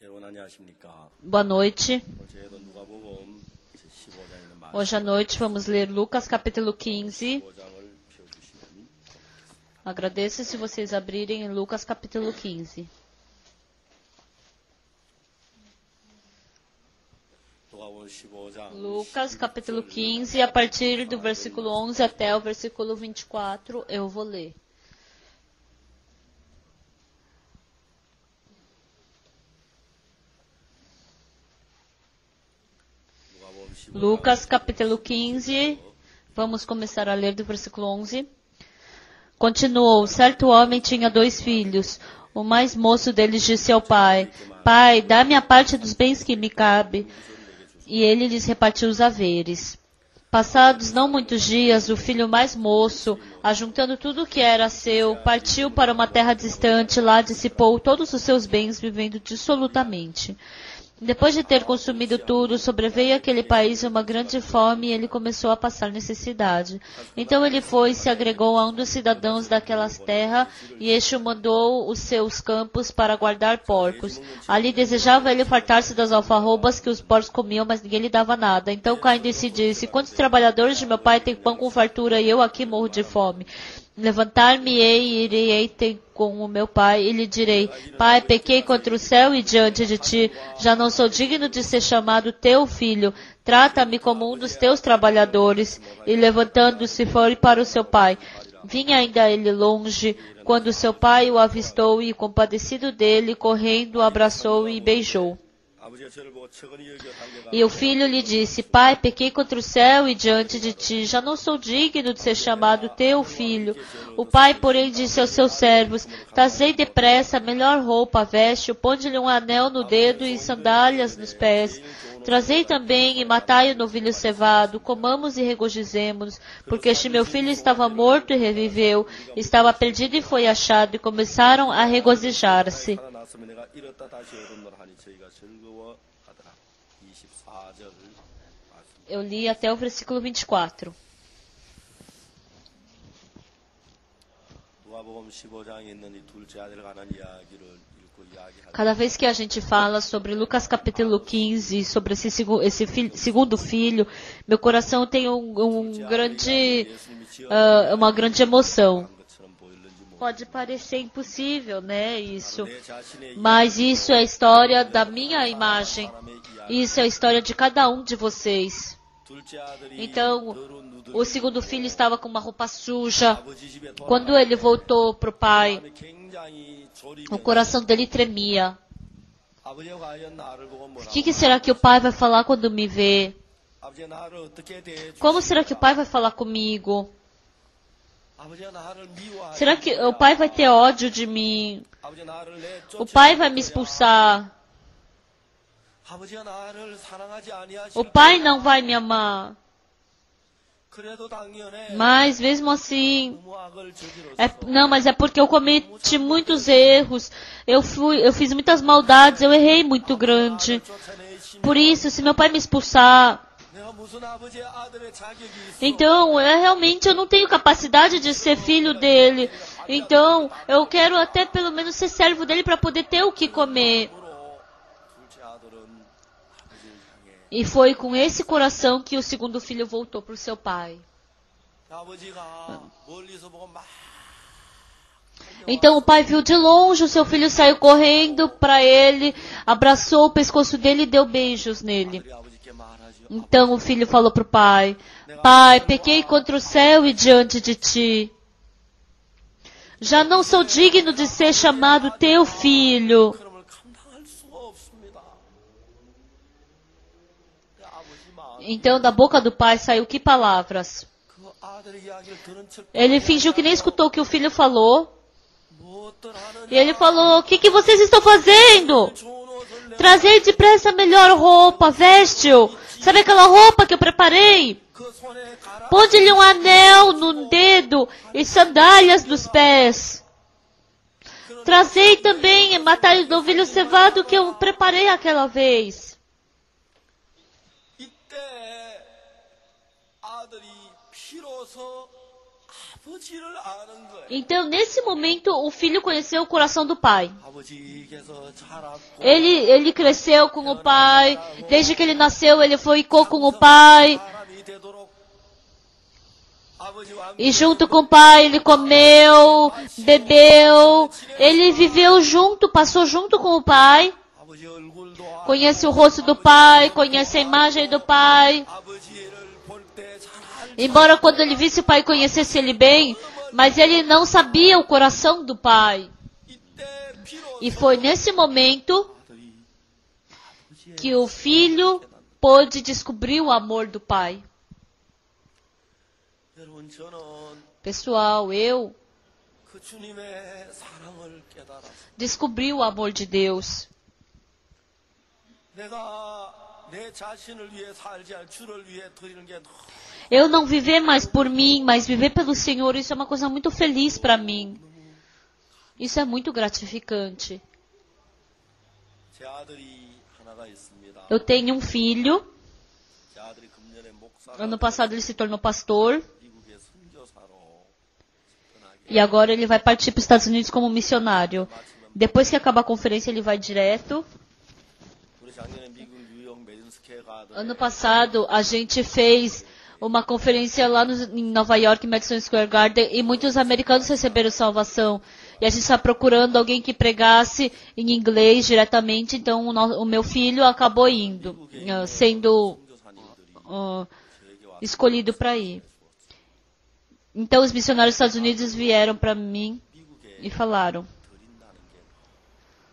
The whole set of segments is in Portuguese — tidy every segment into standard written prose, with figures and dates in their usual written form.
여러분 안녕하십니까? Boa noite. 어제도 누가복음 제15장에는 말씀 Hoje à noite vamos ler Lucas capítulo 15. 15장을 펴주시면 Agradeço se vocês abrirem em Lucas capítulo 15. 누가복음 15장 Lucas capítulo 15, a partir do versículo 11 até o versículo 24, eu vou ler. 누가복음 15장 Lucas capítulo 15, vamos começar a ler do versículo 11. Continuou, certo homem tinha 2 filhos. O mais moço deles disse ao pai: Pai, dá-me a parte dos bens que me cabe. E ele lhes repartiu os haveres. Passados não muitos dias, o filho mais moço, ajuntando tudo o que era seu, partiu para uma terra distante, lá dissipou todos os seus bens, vivendo dissolutamente. Depois de ter consumido tudo, sobreveio àquele país uma grande fome e ele começou a passar necessidade. Então ele foi e se agregou a um dos cidadãos daquela terra, e este o mandou os seus campos para guardar porcos. Ali desejava ele fartar-se das alfarrobas que os porcos comiam, mas ninguém lhe dava nada. Então caindo em si disse: Quantos trabalhadores de meu pai têm pão com fartura e eu aqui morro de fome? Levantar-me-ei e irei ter com o meu pai e lhe direi: Pai, pequei contra o céu e diante de ti, já não sou digno de ser chamado teu filho. Trata-me como um dos teus trabalhadores. E levantando-se foi para o seu pai. Vinha ainda ele longe, quando seu pai o avistou e, compadecido dele, correndo, o abraçou e beijou. 아버지가 저를 보고 척은이 여겨 달려가 E o filho lhe disse: Pai, pequei contra o céu e diante de ti, já não sou digno de ser chamado teu filho. O pai, porém, disse aos seus servos: Trazei depressa a melhor roupa, veste-o, ponde-lhe um anel no dedo e sandálias nos pés. Trazei também e matai o novilho cevado, comamos e regozijemo-nos, porque este meu filho estava morto e reviveu, estava perdido e foi achado, e começaram a regozijar-se. 살아났으면 내가 이렇다 다시 얻었노라 하니 저희가 즐거워하더라. 24절 말씀. Eu li até o versículo 24. 누가복음 15장에 있는 이 둘째 아들 관한 이야기를 읽고 이야기할 Cada vez que a gente fala sobre Lucas capítulo 15, sobre esse segundo filho, meu coração tem uma grande emoção. 것처럼 보일는지 모르겠습니다. Pode parecer impossível, né, isso. 내 자신의 Mas isso é a história da minha imagem. Isso é a história de cada um de vocês. 둘째 아들이 Então, 더러운 누들 o segundo filho estava com uma roupa suja. 아버지 집에 Quando ele voltou para o pai, 돌아가면 굉장히 o 졸이며 coração dele tremia. 아버지가 과연 나를 보고 O 뭐라고 que será que o pai vai falar quando me vê? 아버지가 나를 어떻게 대해 Como será que o pai vai falar comigo? 아버지가 나를 미워하지 Será que o pai vai ter ódio de mim? 아버지가 나를 O pai vai me expulsar? 아버지가 나를 사랑하지 아니하시 O pai não vai me amar? 그래도 당연해 Mas mesmo assim, 너무 악을 저지렀어 não, mas é porque eu cometi muitos erros. Eu fiz muitas maldades, eu errei muito grande. 쫓아내시며 Por isso, se meu pai me expulsar, 내가 무슨 아버지의 아들의 자격이 있어 então realmente eu não tenho capacidade de ser filho dele. Então, eu quero até pelo menos ser servo dele para poder ter o que comer. 둘째 아들은 아버지를 향해 E foi com esse coração que o segundo filho voltou para o seu pai. 아버지가 멀리서 보고 막 Então o pai viu de longe, o seu filho saiu correndo para ele, abraçou o pescoço dele e deu beijos nele. 우리 아버지께 말하죠 Então o filho falou para o pai: Pai, pequei contra o céu e diante de ti. Já não sou digno de ser chamado teu filho. 그럼을 감당할 수가 없습니다. 아버지 마음 Então da boca do pai saiu que palavras? 그 아들의 이야기를 들은 척 Ele fingiu que nem escutou o que o filho falou. 무엇들 하느냐 E ele falou: O que vocês estão fazendo? 좋은 옷을 내 Trazei depressa a melhor roupa, veste-o. Sabe aquela roupa que eu preparei? 그 손에 가라 Ponde-lhe um anel no dedo e sandálias nos pés. Trazei também e matai o novilho cevado que eu preparei aquela vez. 이때 아들이 비로소 아버지를 아는 거예요. Então, nesse momento, o filho conheceu o coração do pai. 아버지께서 자랐고 Ele cresceu com o pai. Desde que ele nasceu, ele ficou com o pai. 사람이 되도록 아버지와 E junto com o pai, ele comeu, bebeu. Ele viveu junto, passou junto com o pai. 아버지 얼굴도 Conhece o rosto do pai, conhece a imagem do pai. 아버지를 볼 때 잘 알고 Embora quando ele visse o pai conhecesse ele bem, mas ele não sabia o coração do pai. 이때 비로소 E foi nesse momento 아들이 아버지의 que o filho pôde descobrir o amor do pai. 여러분 저는 Pessoal, eu 그 주님의 사랑을 깨달았어요. descobri o amor de Deus. 내가 내 자신을 위해 살지 않을 주를 위해 드리는 게 너무 Eu não viver mais por mim, mas viver pelo Senhor, isso é uma coisa muito feliz para mim. Isso é muito gratificante. 제 아들이 하나가 있습니다. Eu tenho um filho. 제 아들이 금년에 목사가 Ano passado ele se tornou pastor. 미국에 선교사로 떠나게 E agora ele vai partir para os Estados Unidos como missionário. Depois que acabar a conferência, ele vai direto. 우리 작년에 미국 뉴욕 메디슨 스퀘어 가든 Ano passado, a gente fez uma conferência lá em Nova York, Madison Square Garden, e muitos americanos receberam salvação. E a gente está procurando alguém que pregasse em inglês diretamente, então o meu filho acabou indo, sendo 선교사님들이 제게 와서 escolhido para ir. Então os missionários dos Estados Unidos vieram para mim 미국에 e falaram: 드린다는 게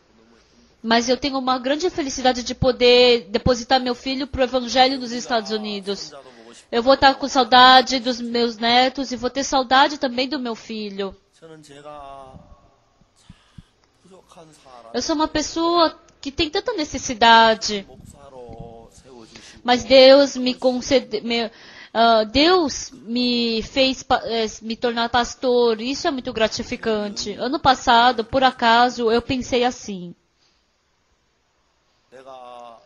너무 힘들어요. mas eu tenho uma grande felicidade de poder depositar meu filho para o evangelho nos Estados Unidos. 손자도 보고 싶고 Eu vou estar com saudade dos meus netos e vou ter saudade também do meu filho. 저는 제가 참 부족한 사람 Eu sou uma pessoa que tem tanta necessidade, 목사로 세워주시고 mas Deus me concedeu, Deus me fez me tornar pastor. Isso é muito gratificante. Ano passado, por acaso, eu pensei assim: 내가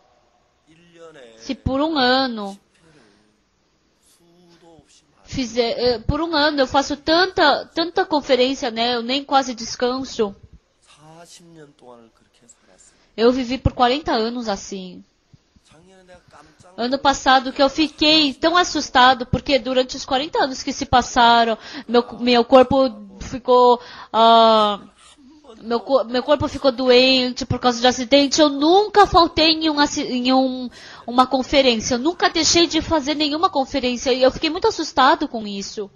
1년에 se por um ano 수도 없이 많이 por um ano eu faço tanta conferência, né? Eu nem quase descanso. 40년 동안을 그렇게 살았어요. Eu vivi por 40 anos assim. 작년에 내가 깜짝 Ano passado que eu fiquei tão assustado, porque durante os 40 anos que se passaram, meu corpo ficou, meu corpo ficou doente por causa de acidente. Eu nunca faltei em uma conferência, eu nunca deixei de fazer nenhuma conferência, e eu fiquei muito assustado com isso.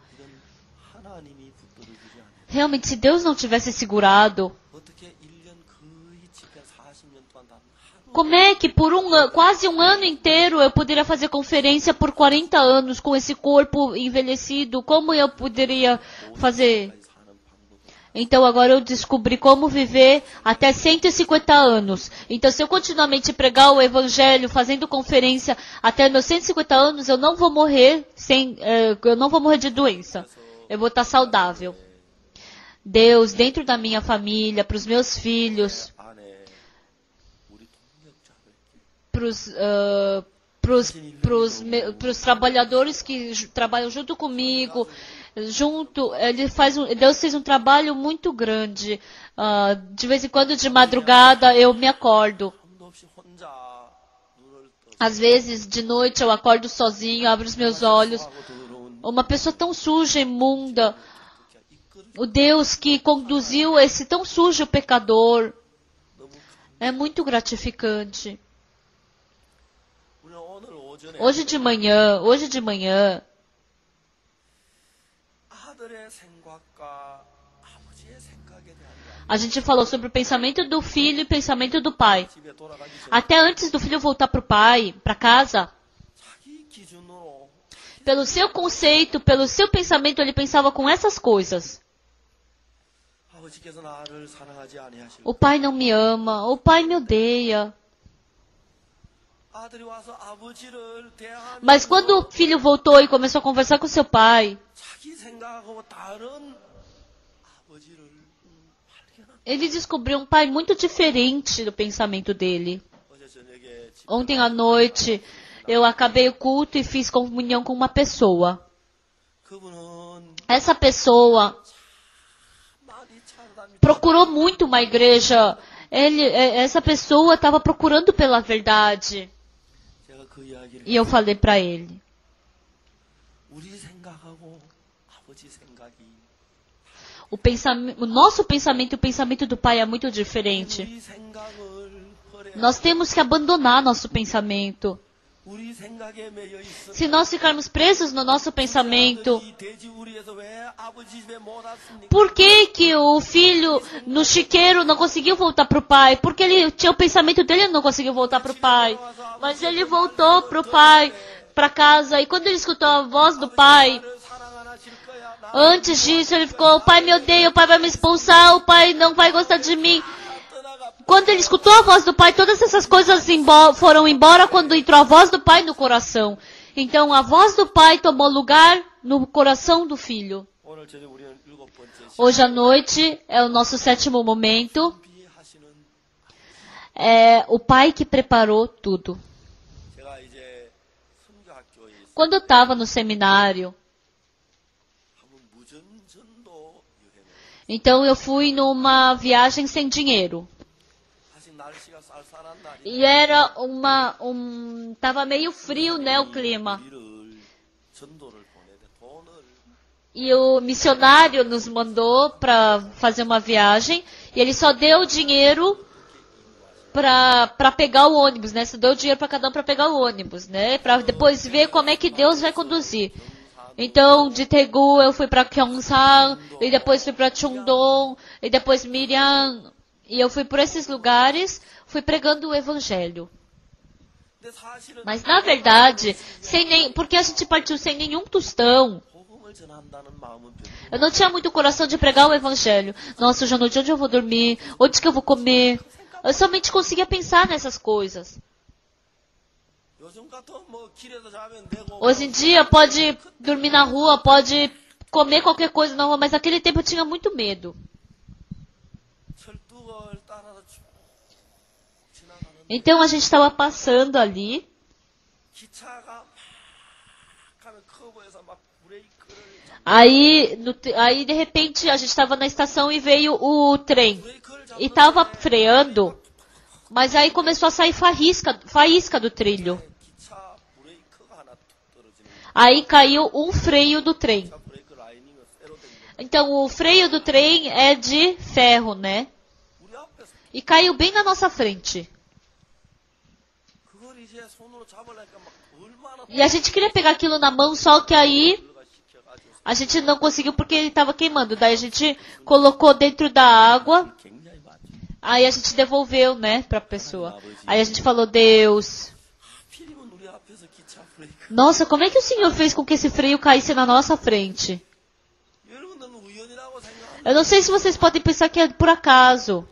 이런 하나님이 붙들어주지 않아요. Realmente, se Deus não tivesse segurado, 어떻게 1년 거의 집회 40년 동안 단 하루 como é que por quase um ano inteiro eu poderia fazer conferência por 40 anos com esse corpo envelhecido? Como eu poderia fazer? 사는 방법 Então agora eu descobri como viver até 150 anos. Então se eu continuamente pregar o evangelho, fazendo conferência até meus 150 anos, eu não vou morrer eu não vou morrer de doença. Eu vou estar saudável. Deus, dentro da minha família, para os meus filhos, 안에 우리 동력자들 para os trabalhadores que trabalham junto comigo, Deus fez um trabalho muito grande. De vez em quando, de madrugada, eu me acordo. 아무도 없이 혼자 눈을 떠 Às vezes, de noite, eu acordo sozinho, abro os meus olhos. 하고 더러운 Uma pessoa tão suja, imunda. 이끌어 O Deus que conduziu esse tão sujo pecador. 너무 É muito gratificante. 우리는 오늘 오전에 Hoje de manhã, 아들의 생각과 아버지의 생각에 대한 이야기. a gente falou sobre o pensamento do filho e o pensamento do pai. 집에 돌아가기 전에 Até antes do filho voltar para o pai, para casa, 자기 기준으로 pelo seu conceito, pelo seu pensamento, ele pensava com essas coisas. 아버지께서 나를 사랑하지 아니하실 O pai não me ama, o pai me odeia. 아들이 와서 아버지를 대하면 Mas quando o filho voltou e começou a conversar com seu pai, 자기 생각하고 다른 아버지를 발견한 ele descobriu um pai muito diferente do pensamento dele. 어제 저녁에 Ontem à noite, eu acabei o culto e fiz comunhão com uma pessoa. 그 그분은 Essa pessoa 많이 찾아다니고 procurou muito uma igreja. Essa pessoa estava procurando pela verdade. 제가 그 이야기를 E eu falei para ele. 우리 생각하고 아버지 생각이 O nosso pensamento e o pensamento do Pai é muito diferente. 우리 생각을 버려야 Nós temos que abandonar nosso pensamento. 우리 생각에 매여 있어. Se nós ficarmos presos no nosso pensamento, 이 돼지 우리에서 왜 아버지 집에 못 왔습니까? por que que o filho no chiqueiro não conseguiu voltar para o pai? Porque ele tinha o pensamento dele e não conseguiu voltar para o pai. Mas ele voltou para o pai, para casa, e quando ele escutou a voz do pai, 사랑 안 하실 거야. 나 antes disso ele ficou: o pai me odeia, o pai vai me expulsar, o pai não vai gostar de mim. 떠나가. Quando ele escutou a voz do pai, todas essas coisas foram embora quando entrou a voz do pai no coração. Então a voz do pai tomou lugar no coração do filho. 오늘 저녁 우리는 7번째 Hoje à noite é o nosso 7º momento. 준비하시는 É o pai que preparou tudo. 제가 이제 선교학교에 있어 Quando eu estava no seminário, 한번 무전전도 유행을 então eu fui numa viagem sem dinheiro. 사실 날씨가 쌀쌀한 날이 E era tava meio frio, né, o clima. 우리를 전도를 보내되 돈을 E o missionário nos mandou para fazer uma viagem. E ele só deu dinheiro para pegar o ônibus, né? Só deu dinheiro para cada um para pegar o ônibus, né? Para depois ver como é que Deus vai conduzir. Então, de Daegu eu fui para Gyeongsang, e depois fui para Cheongdong, e depois Miryang. E eu fui por esses lugares, fui pregando o evangelho. 근데 사실은 Mas na verdade, porque a gente partiu sem nenhum tostão. 복음을 전한다는 마음은 별로 Eu não tinha muito coração de pregar o evangelho. Nossa, hoje à noite, onde eu vou dormir? Onde que eu vou comer? Eu somente conseguia pensar nessas coisas. 요즘 같으면 뭐 길에서 자면 되고 Hoje em dia, pode dormir na rua, pode comer qualquer coisa na rua, mas naquele tempo eu tinha muito medo. 철쭉을 따라서 쭉 지나가는 Então a gente estava passando ali, 기차가 막 가면 커브에서 막 브레이크를 aí de repente a gente estava na estação e veio o trem. 브레이크를 E estava freando, mas aí começou a sair faísca do trilho. 기차 브레이크가 하나 툭 떨어지는 Aí caiu um freio do trem. 기차 브레이크 라인이면 세로 된 거. Então o freio do trem é de ferro, né? 우리 앞에서 E caiu bem na nossa frente. 그걸 이제 손으로 잡으려니까 막 얼마나 E a gente queria pegar aquilo na mão, só que aí 돌가 시켜가지고 a gente não conseguiu porque ele estava queimando. Daí a gente colocou dentro da água, 굉장히 많죠. aí a gente devolveu, né, pra pessoa. Aí a gente falou: Deus, 하필이면 우리 앞에서 기차 브레이크. nossa, como é que o Senhor fez com que esse freio caísse na nossa frente? 여러분들은 우연이라고 생각하는 Eu não sei se vocês podem pensar que é por acaso.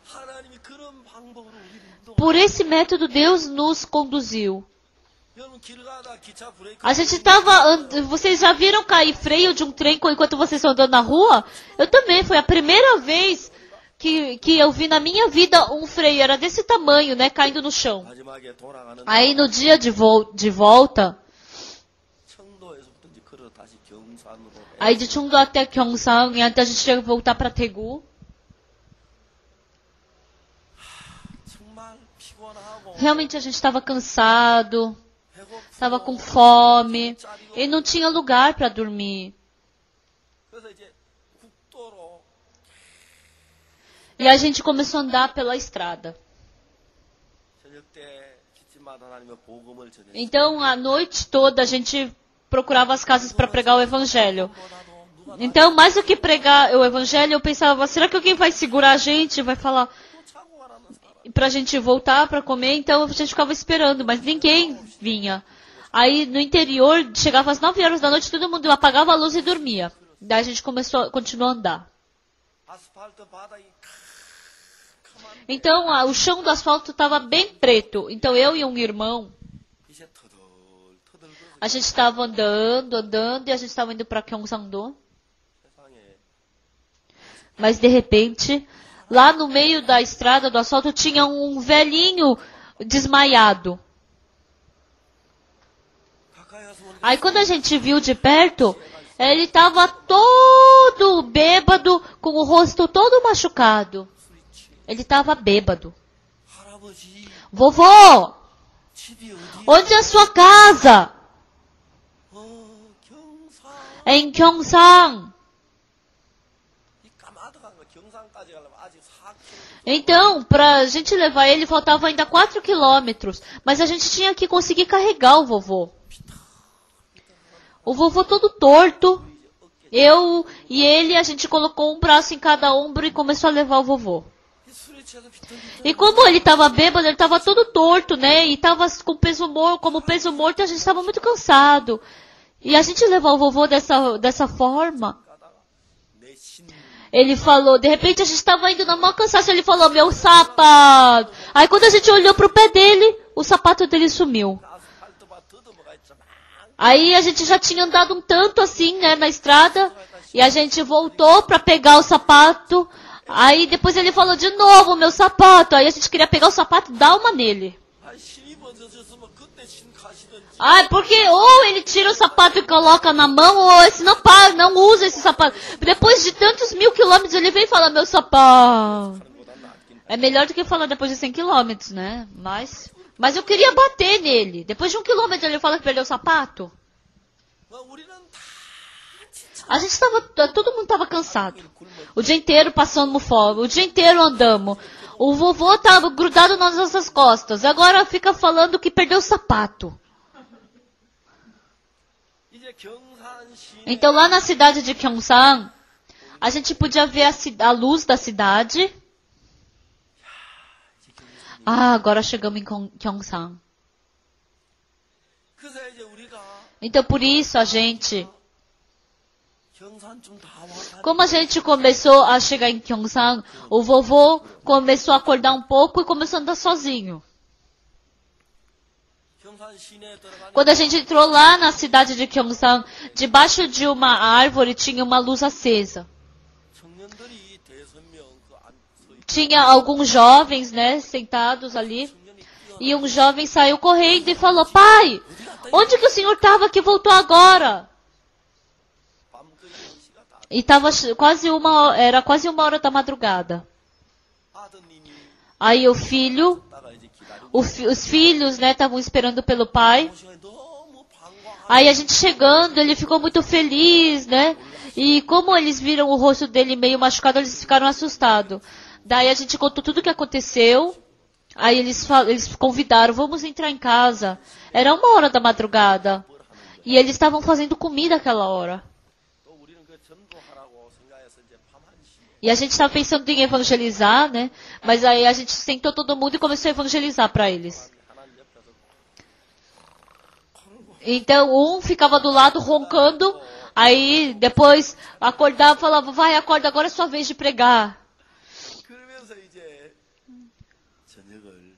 하나님이 그런 방법으로 우리를 인도. Por esse método, Deus nos conduziu. 여러분 길 가다 기차 브레이크. A gente vocês já viram cair freio de um trem enquanto vocês estão andando na rua? Eu também, foi a primeira vez que eu vi na minha vida um freio, era desse tamanho, né, caindo no chão. 마지막에 돌아가는 Aí no dia de volta, 청도에서부터 이제 걸어 다시 경산으로 aí de Cheongdo até Gyeongsang, e até a gente tinha que voltar para Daegu. 정말 피곤하고 Realmente a gente estava cansado, 배고프고 estava com fome, e não tinha lugar para dormir. 그래서 이제 국도로 E a gente começou a andar pela estrada. 저녁 때 기침마다 다니며 복음을 전했어요. Então, a noite toda, a gente procurava as casas para pregar o evangelho. Então, mais do que pregar o evangelho, eu pensava: será que alguém vai segurar a gente? Vai falar 차고 가라는 사람. pra gente voltar para comer? Então, a gente ficava esperando, mas ninguém vinha. Aí, no interior, chegava às 9 horas da noite, todo mundo apagava a luz e dormia. Daí a gente continuou a andar. 아스팔트 바닥이 Então, o chão do asfalto estava bem preto. Então, eu e um irmão, 이제 터덜터덜 a gente estava andando, e a gente estava indo para Gyeongsangdo. 세상에 Mas, de repente, lá no meio da estrada do asfalto tinha um velhinho desmaiado. 가까이 와서 보니까 Aí, quando a gente viu de perto, Ele estava todo bêbado, com o rosto todo machucado. Ele estava bêbado. 할아버지, Vovô, 집이 어디? onde é a sua casa? 경상. É em Gyeongsang. 이 까마득한 거 경상까지 가려면 아직 4km. Então, pra gente levar ele, faltava ainda 4 quilômetros. Mas a gente tinha que conseguir carregar o vovô. O vovô todo torto. Eu e ele, a gente colocou um braço em cada ombro e começou a levar o vovô. 술에 취해서 비틀비틀. E como ele estava bêbado, ele estava todo torto, né? E estava com peso morto, como peso morto, a gente estava muito cansado. E a gente levou o vovô dessa forma. 내 신. Ele falou, de repente a gente estava indo na maior cansaço, ele falou, meu sapato. Aí quando a gente olhou pro pé dele, o sapato dele sumiu. 아스팔트바 더듬어가 있잖아. Aí a gente já tinha andado um tanto assim, né, na estrada, e a gente voltou para pegar o sapato. Aí depois ele falou de novo, meu sapato. Aí a gente queria pegar o sapato e dar uma nele. 아, 신이 벗어졌으면 그때 신 가시던지. Ah, porque ou ele tira o sapato e coloca na mão, ou esse não para, não usa esse sapato. Depois de tantos 1000 quilômetros, ele vem e fala, meu sapato. É melhor do que falar depois de 100 quilômetros, né? Mas eu queria bater nele. Depois de 1 quilômetro ele fala que perdeu o sapato. 우리는 다 A gente todo mundo estava cansado. O dia inteiro passando fome, o dia inteiro andamos. O vovô estava grudado nas nossas costas. Agora fica falando que perdeu o sapato. 이제 경산시 Então lá na cidade de Gyeongsang, a gente podia ver a luz da cidade. Ah, agora chegamos em Gyeongsang. 그래서 이제 우리가 Então por isso a gente, 경산쯤 다 와가 como a gente começou a chegar em Gyeongsang, o vovô começou a acordar um pouco e começou a andar sozinho. 경산 시내에 들어가니 Quando a gente entrou lá na cidade de Gyeongsang, debaixo de uma árvore tinha uma luz acesa. 청년들이 대선 명 그 안 서 있. Tinha alguns jovens, né, sentados ali. 청년이 뛰어 E um jovem saiu correndo e falou, pai, onde que o senhor estava que voltou agora? 밤거리 1시가 다 E era quase 1 hora da madrugada. 아드님이 Aí o filho, 나가 이제 기다리고 os filhos, né, estavam esperando pelo pai. 시간에 너무 방황하고 Aí a gente chegando, ele ficou muito feliz, né? E como eles viram o rosto dele meio machucado, eles ficaram assustados. Daí a gente contou tudo o que aconteceu. Aí eles convidaram, vamos entrar em casa. Era 1 hora da madrugada. E eles estavam fazendo comida aquela hora. 또 우리는 그 전도하라고 생각해서 이제 밤 1시 E a gente estava pensando em evangelizar, né? Mas aí a gente sentou todo mundo e começou a evangelizar para eles. 하나님 옆에서 Então um ficava do lado roncando, aí depois acordava e falava, vai, acorda, agora é sua vez de pregar. 그러면서 이제 저녁을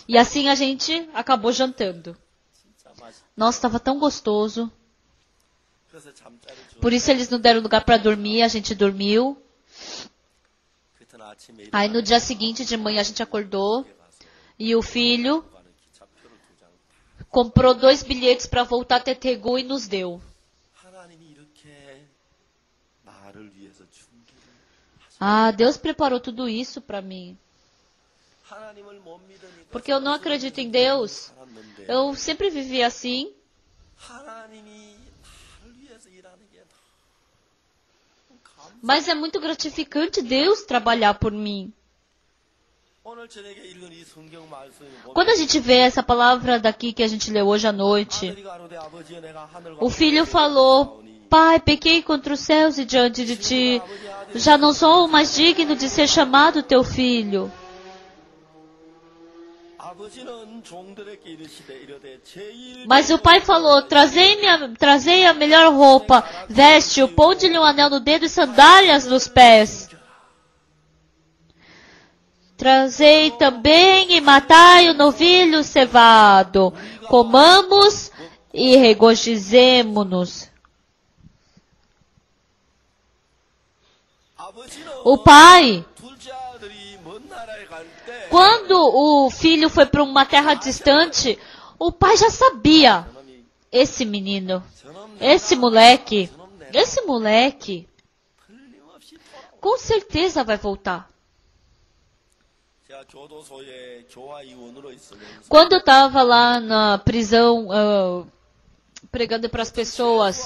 E assim a gente acabou jantando. 진짜 맛있. Nossa, estava tão gostoso. 그래서 잠자리 줘. Por isso eles não deram lugar para dormir, a gente dormiu. 그때 아침에 Aí no dia seguinte de manhã a gente acordou e o filho 가는 기차표를 2장. comprou 2 bilhetes para voltar a Taegu e nos deu. 하나님이 이렇게 나를 위해서 준비를 Ah, Deus preparou tudo isso para mim. 하나님을 못 믿으니까 Porque eu não acredito em Deus. 살았는데 Eu sempre vivi assim. 하나님이 나를 위해서 일하는 게 너무 감. Mas é muito gratificante Deus trabalhar por mim. 오늘 저녁에 읽은 이 성경 말씀이 Quando a gente vê essa palavra daqui que a gente leu hoje à noite, 아들이 가로되 아버지여 내가 하늘과 o filho falou, Pai, pequei contra os céus e diante de ti. Já não sou mais digno de ser chamado teu filho. 아버지는 종들에게 이르시되 이르되 제일 Mas o pai falou, trazei a melhor roupa, veste-o, ponde-lhe um anel no dedo e sandálias nos pés. Trazei também e matai o novilho cevado. Comamos e regozijemo-nos. 아버지는 O pai, 둘째 아들이 먼 나라에 갈 때 quando o filho foi para uma terra distante, o pai já sabia. 저놈이 Esse menino, 저놈 esse moleque, 저놈 esse moleque 틀림없이 돌아옵니다. com certeza vai voltar. 제가 교도소에 교화위원으로 있으면서 Quando eu estava lá na prisão pregando para as pessoas,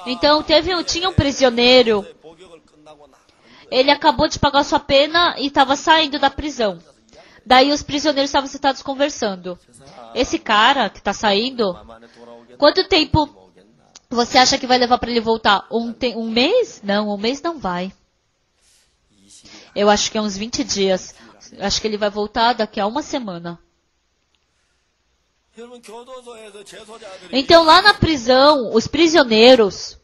então tinha um prisioneiro. 복역을 끝나고 나가는 거예요. Ele acabou de pagar sua pena e estava saindo da prisão. Daí os prisioneiros estavam sentados conversando. Esse cara que está saindo, 만에 돌아오겠나? quanto tempo 오겠나? você acha que vai levar para ele voltar? Um mês? Não, um mês não vai. 20일. Eu acho que é uns 20 dias. Acho que ele vai voltar daqui a uma semana. 여러분 교도소에서 재소자들이 Então lá na prisão, os prisioneiros,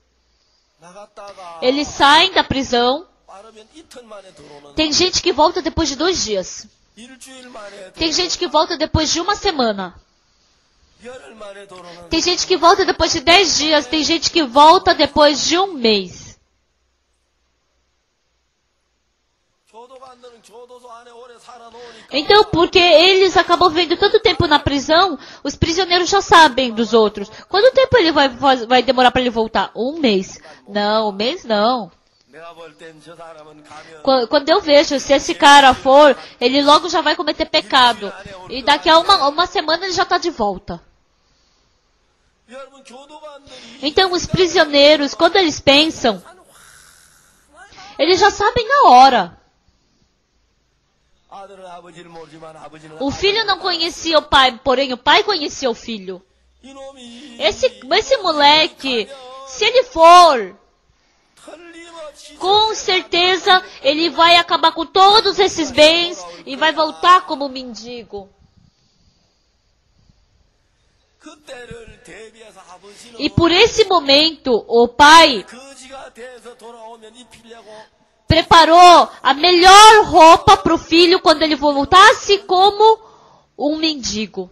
나갔다가 eles saem da prisão. 빠르면 이틀 만에 들어오는 Tem gente que volta depois de 2 dias. 일주일 만에 Tem gente que volta depois de uma semana. 열흘 만에 들어오는 Tem gente que volta depois de 10 dias. Tem gente que volta depois de um mês. 교도관들은 교도소 안에 오래 살아놓으니까 Então, porque eles acabam vivendo tanto tempo na prisão, os prisioneiros já sabem dos outros. Quanto tempo ele vai demorar para ele voltar? Um mês. Não, um mês não. 내가 볼 땐 저 사람은 가면 Quando eu vejo, se esse cara for, ele logo já vai cometer pecado. E daqui a uma semana ele já está de volta. 여러분 교도관들이 Então, os prisioneiros, quando eles pensam, eles já sabem na hora. 아들은 아버지를 모르지만 아버지는 O filho não conhecia o pai, porém o pai conhecia o filho. 이놈이 Esse moleque, se ele for, 틀림없이 com certeza ele vai acabar com todos esses bens e vai voltar como mendigo. 그때를 대비해서 아버지는 E por esse momento, o pai 거지가 돼서 돌아오면 입히려고 preparou a melhor roupa para o filho quando ele voltasse como um mendigo.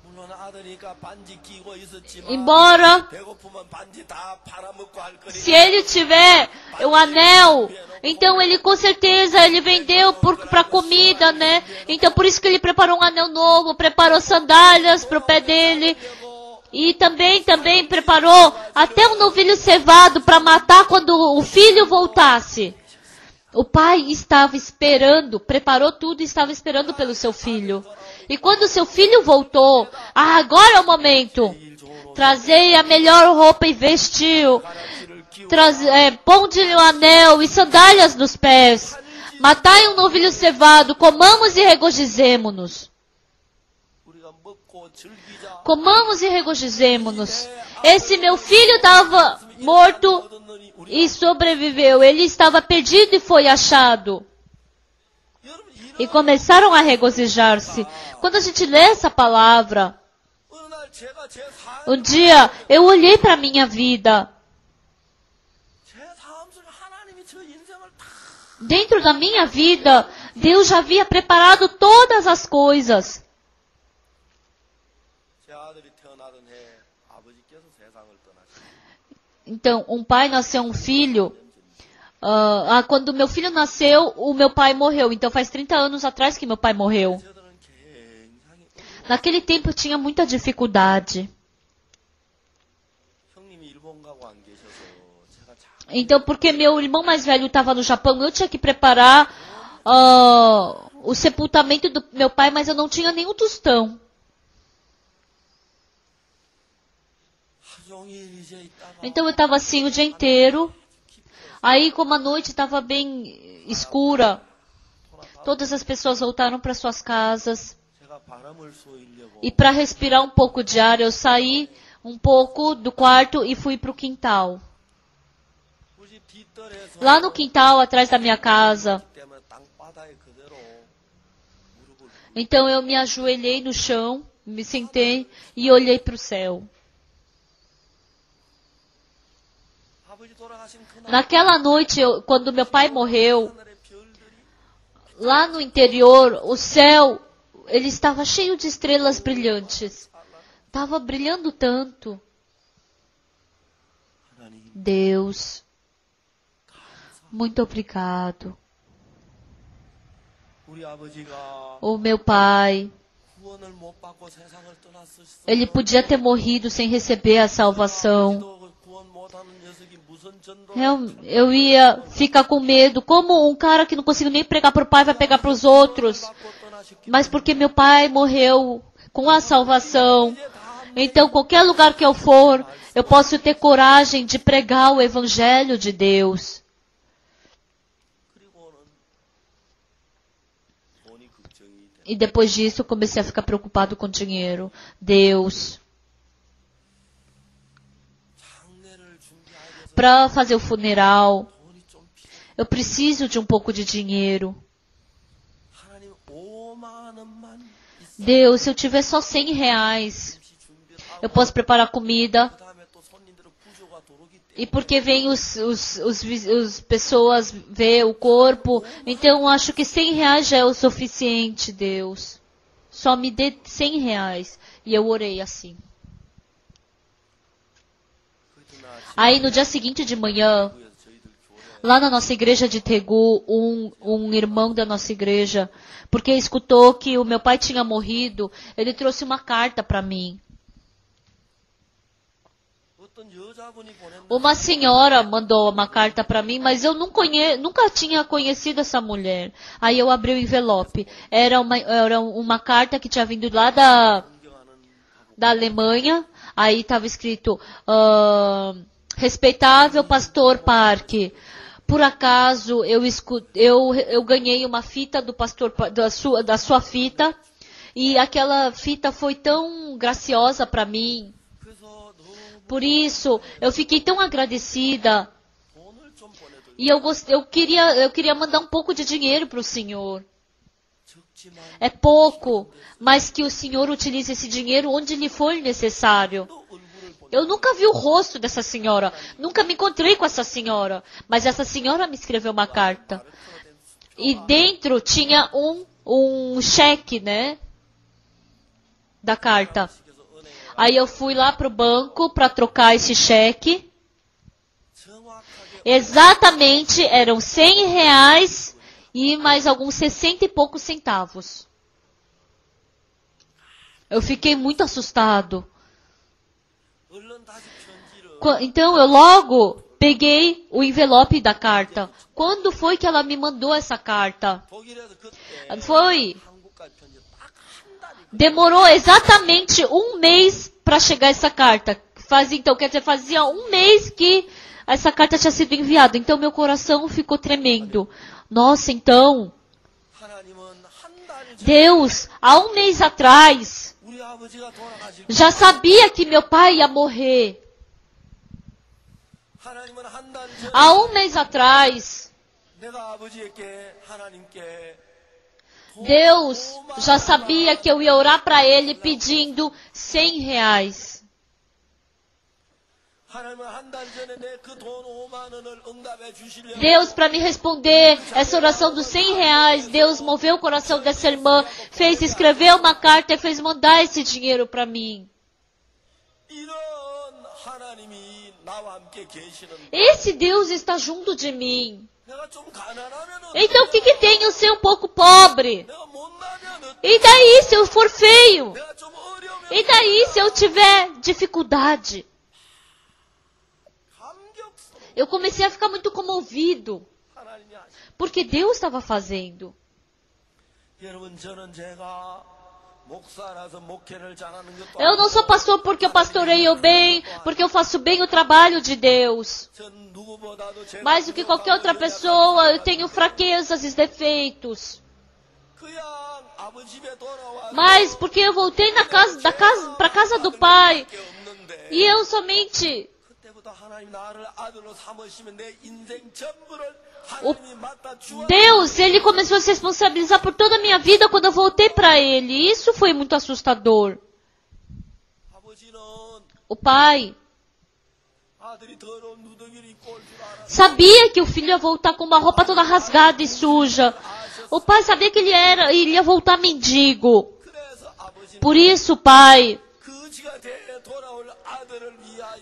물론 아들이니까 반지 끼고 있었지만 Embora, 배고프면 반지 다 팔아먹고 할 거니까 se ele tiver o anel, então ele com certeza ele vendeu para comida, né? Então por isso que ele preparou um anel novo, preparou sandálias para o pé dele. E também preparou até um novilho cevado para matar quando o filho voltasse. O pai estava esperando, preparou tudo e estava esperando pelo seu filho. E quando seu filho voltou, agora é o momento. Trazei a melhor roupa e vestiu. Ponde-lhe o anel e sandálias nos pés. Matai um novilho cevado, comamos e regozijemo-nos. 우리가 먹고 즐기자. Comamos e regozijemo-nos. Esse meu filho estava morto e sobreviveu. Ele estava perdido e foi achado. 여러분 E começaram a regozijar-se. Quando a gente lê essa palavra, 어느 날 제가 제 um dia eu olhei para a minha vida. 삶 속에 하나님이 저 인생을 다 Dentro da minha vida, Deus já havia preparado todas as coisas. 제 아들이 태어나던 해 아버지께서 세상을 떠나셨습니다. Então, um pai nasceu um filho. Quando meu filho nasceu, o meu pai morreu. Então faz 30 anos atrás que meu pai morreu. 저들은 굉장히 Naquele tempo eu tinha muita dificuldade. 형님이 일본 가고 안 계셔서 제가 자 Então, porque meu irmão mais velho estava no Japão, eu tinha que preparar o sepultamento do meu pai, mas eu não tinha nenhum tostão. 하루 종일 이제 있다가 Então eu estava assim o dia inteiro. Aí, como a noite estava bem escura, todas as pessoas voltaram para suas casas. 제가 바람을 쏘이려고 E para respirar um pouco de ar, eu saí um pouco do quarto e fui para o quintal. 우리 집 뒷뜰에서 Lá no quintal, atrás da minha casa. 때문에 땅바닥에 그대로 무릎을 Então eu me ajoelhei no chão, me sentei e olhei para o céu. 아버지 돌아가신 그날 Naquela noite, quando meu pai morreu, 하늘의 별들이 lá no interior, o céu, ele estava cheio de estrelas brilhantes. Estava brilhando tanto. 하나님 Deus, muito obrigado. 우리 아버지가 O meu pai, 구원을 못 받고 세상을 떠났을 ele podia ter morrido sem receber a salvação. 구원 못 Eu ia ficar com medo. Como um cara que não conseguiu nem pregar para o pai vai pregar para os outros? Mas porque meu pai morreu com a salvação. Então, qualquer lugar que eu for, eu posso ter coragem de pregar o Evangelho de Deus. E depois disso, eu comecei a ficar preocupado com dinheiro. Deus, para fazer o funeral, eu preciso de um pouco de dinheiro. Deus, se eu tiver só 100 reais, eu posso preparar comida. E porque vem os pessoas ver o corpo, então eu acho que 100 reais já é o suficiente, Deus. Só me dê 100 reais. E eu orei assim. Aí no dia seguinte de manhã, lá na nossa igreja de Tegu, um irmão da nossa igreja, porque escutou que o meu pai tinha morrido, ele trouxe uma carta para mim. Uma senhora mandou uma carta para mim, mas eu nunca tinha conhecido essa mulher. Aí eu abri o envelope. Era uma carta que tinha vindo lá da Alemanha. Aí estava escrito, respeitável pastor Park. Por acaso eu ganhei uma fita do pastor, da sua fita. E aquela fita foi tão graciosa para mim. Por isso, eu fiquei tão agradecida. E eu queria mandar um pouco de dinheiro para o Senhor. É pouco, mas que o Senhor utilize esse dinheiro onde lhe for necessário. Eu nunca vi o rosto dessa senhora. Nunca me encontrei com essa senhora. Mas essa senhora me escreveu uma carta. E dentro tinha um cheque, né? Da carta. Aí eu fui lá para o banco para trocar esse cheque. Exatamente, eram 100 reais e mais alguns 60 e poucos centavos. Eu fiquei muito assustado. Então eu logo peguei o envelope da carta. Quando foi que ela me mandou essa carta? Demorou exatamente um mês para chegar essa carta. Fazia um mês que essa carta tinha sido enviada. Então meu coração ficou tremendo. Nossa, então, Deus, há um mês atrás, já sabia que meu pai ia morrer. Há um mês atrás, Deus já sabia que eu ia orar para Ele pedindo 100 reais. Deus, para me responder essa oração dos 100 reais, Deus moveu o coração dessa irmã, fez escrever uma carta e fez mandar esse dinheiro para mim. Esse Deus está junto de mim. Então o que tem eu ser um pouco pobre? E daí se eu for feio? E daí se eu tiver dificuldade? Eu comecei a ficar muito comovido. Porque Deus estava fazendo. Eu não sou pastor porque eu pastoreio bem, porque eu faço bem o trabalho de Deus. Mais do que qualquer outra pessoa, eu tenho fraquezas e defeitos. Mas porque eu voltei para a casa do Pai, e eu somente... Deus, Ele começou a se responsabilizar por toda a minha vida quando eu voltei para Ele. Isso foi muito assustador. O pai sabia que o filho ia voltar com uma roupa toda rasgada e suja. O pai sabia que ele ia voltar mendigo. Por isso, pai,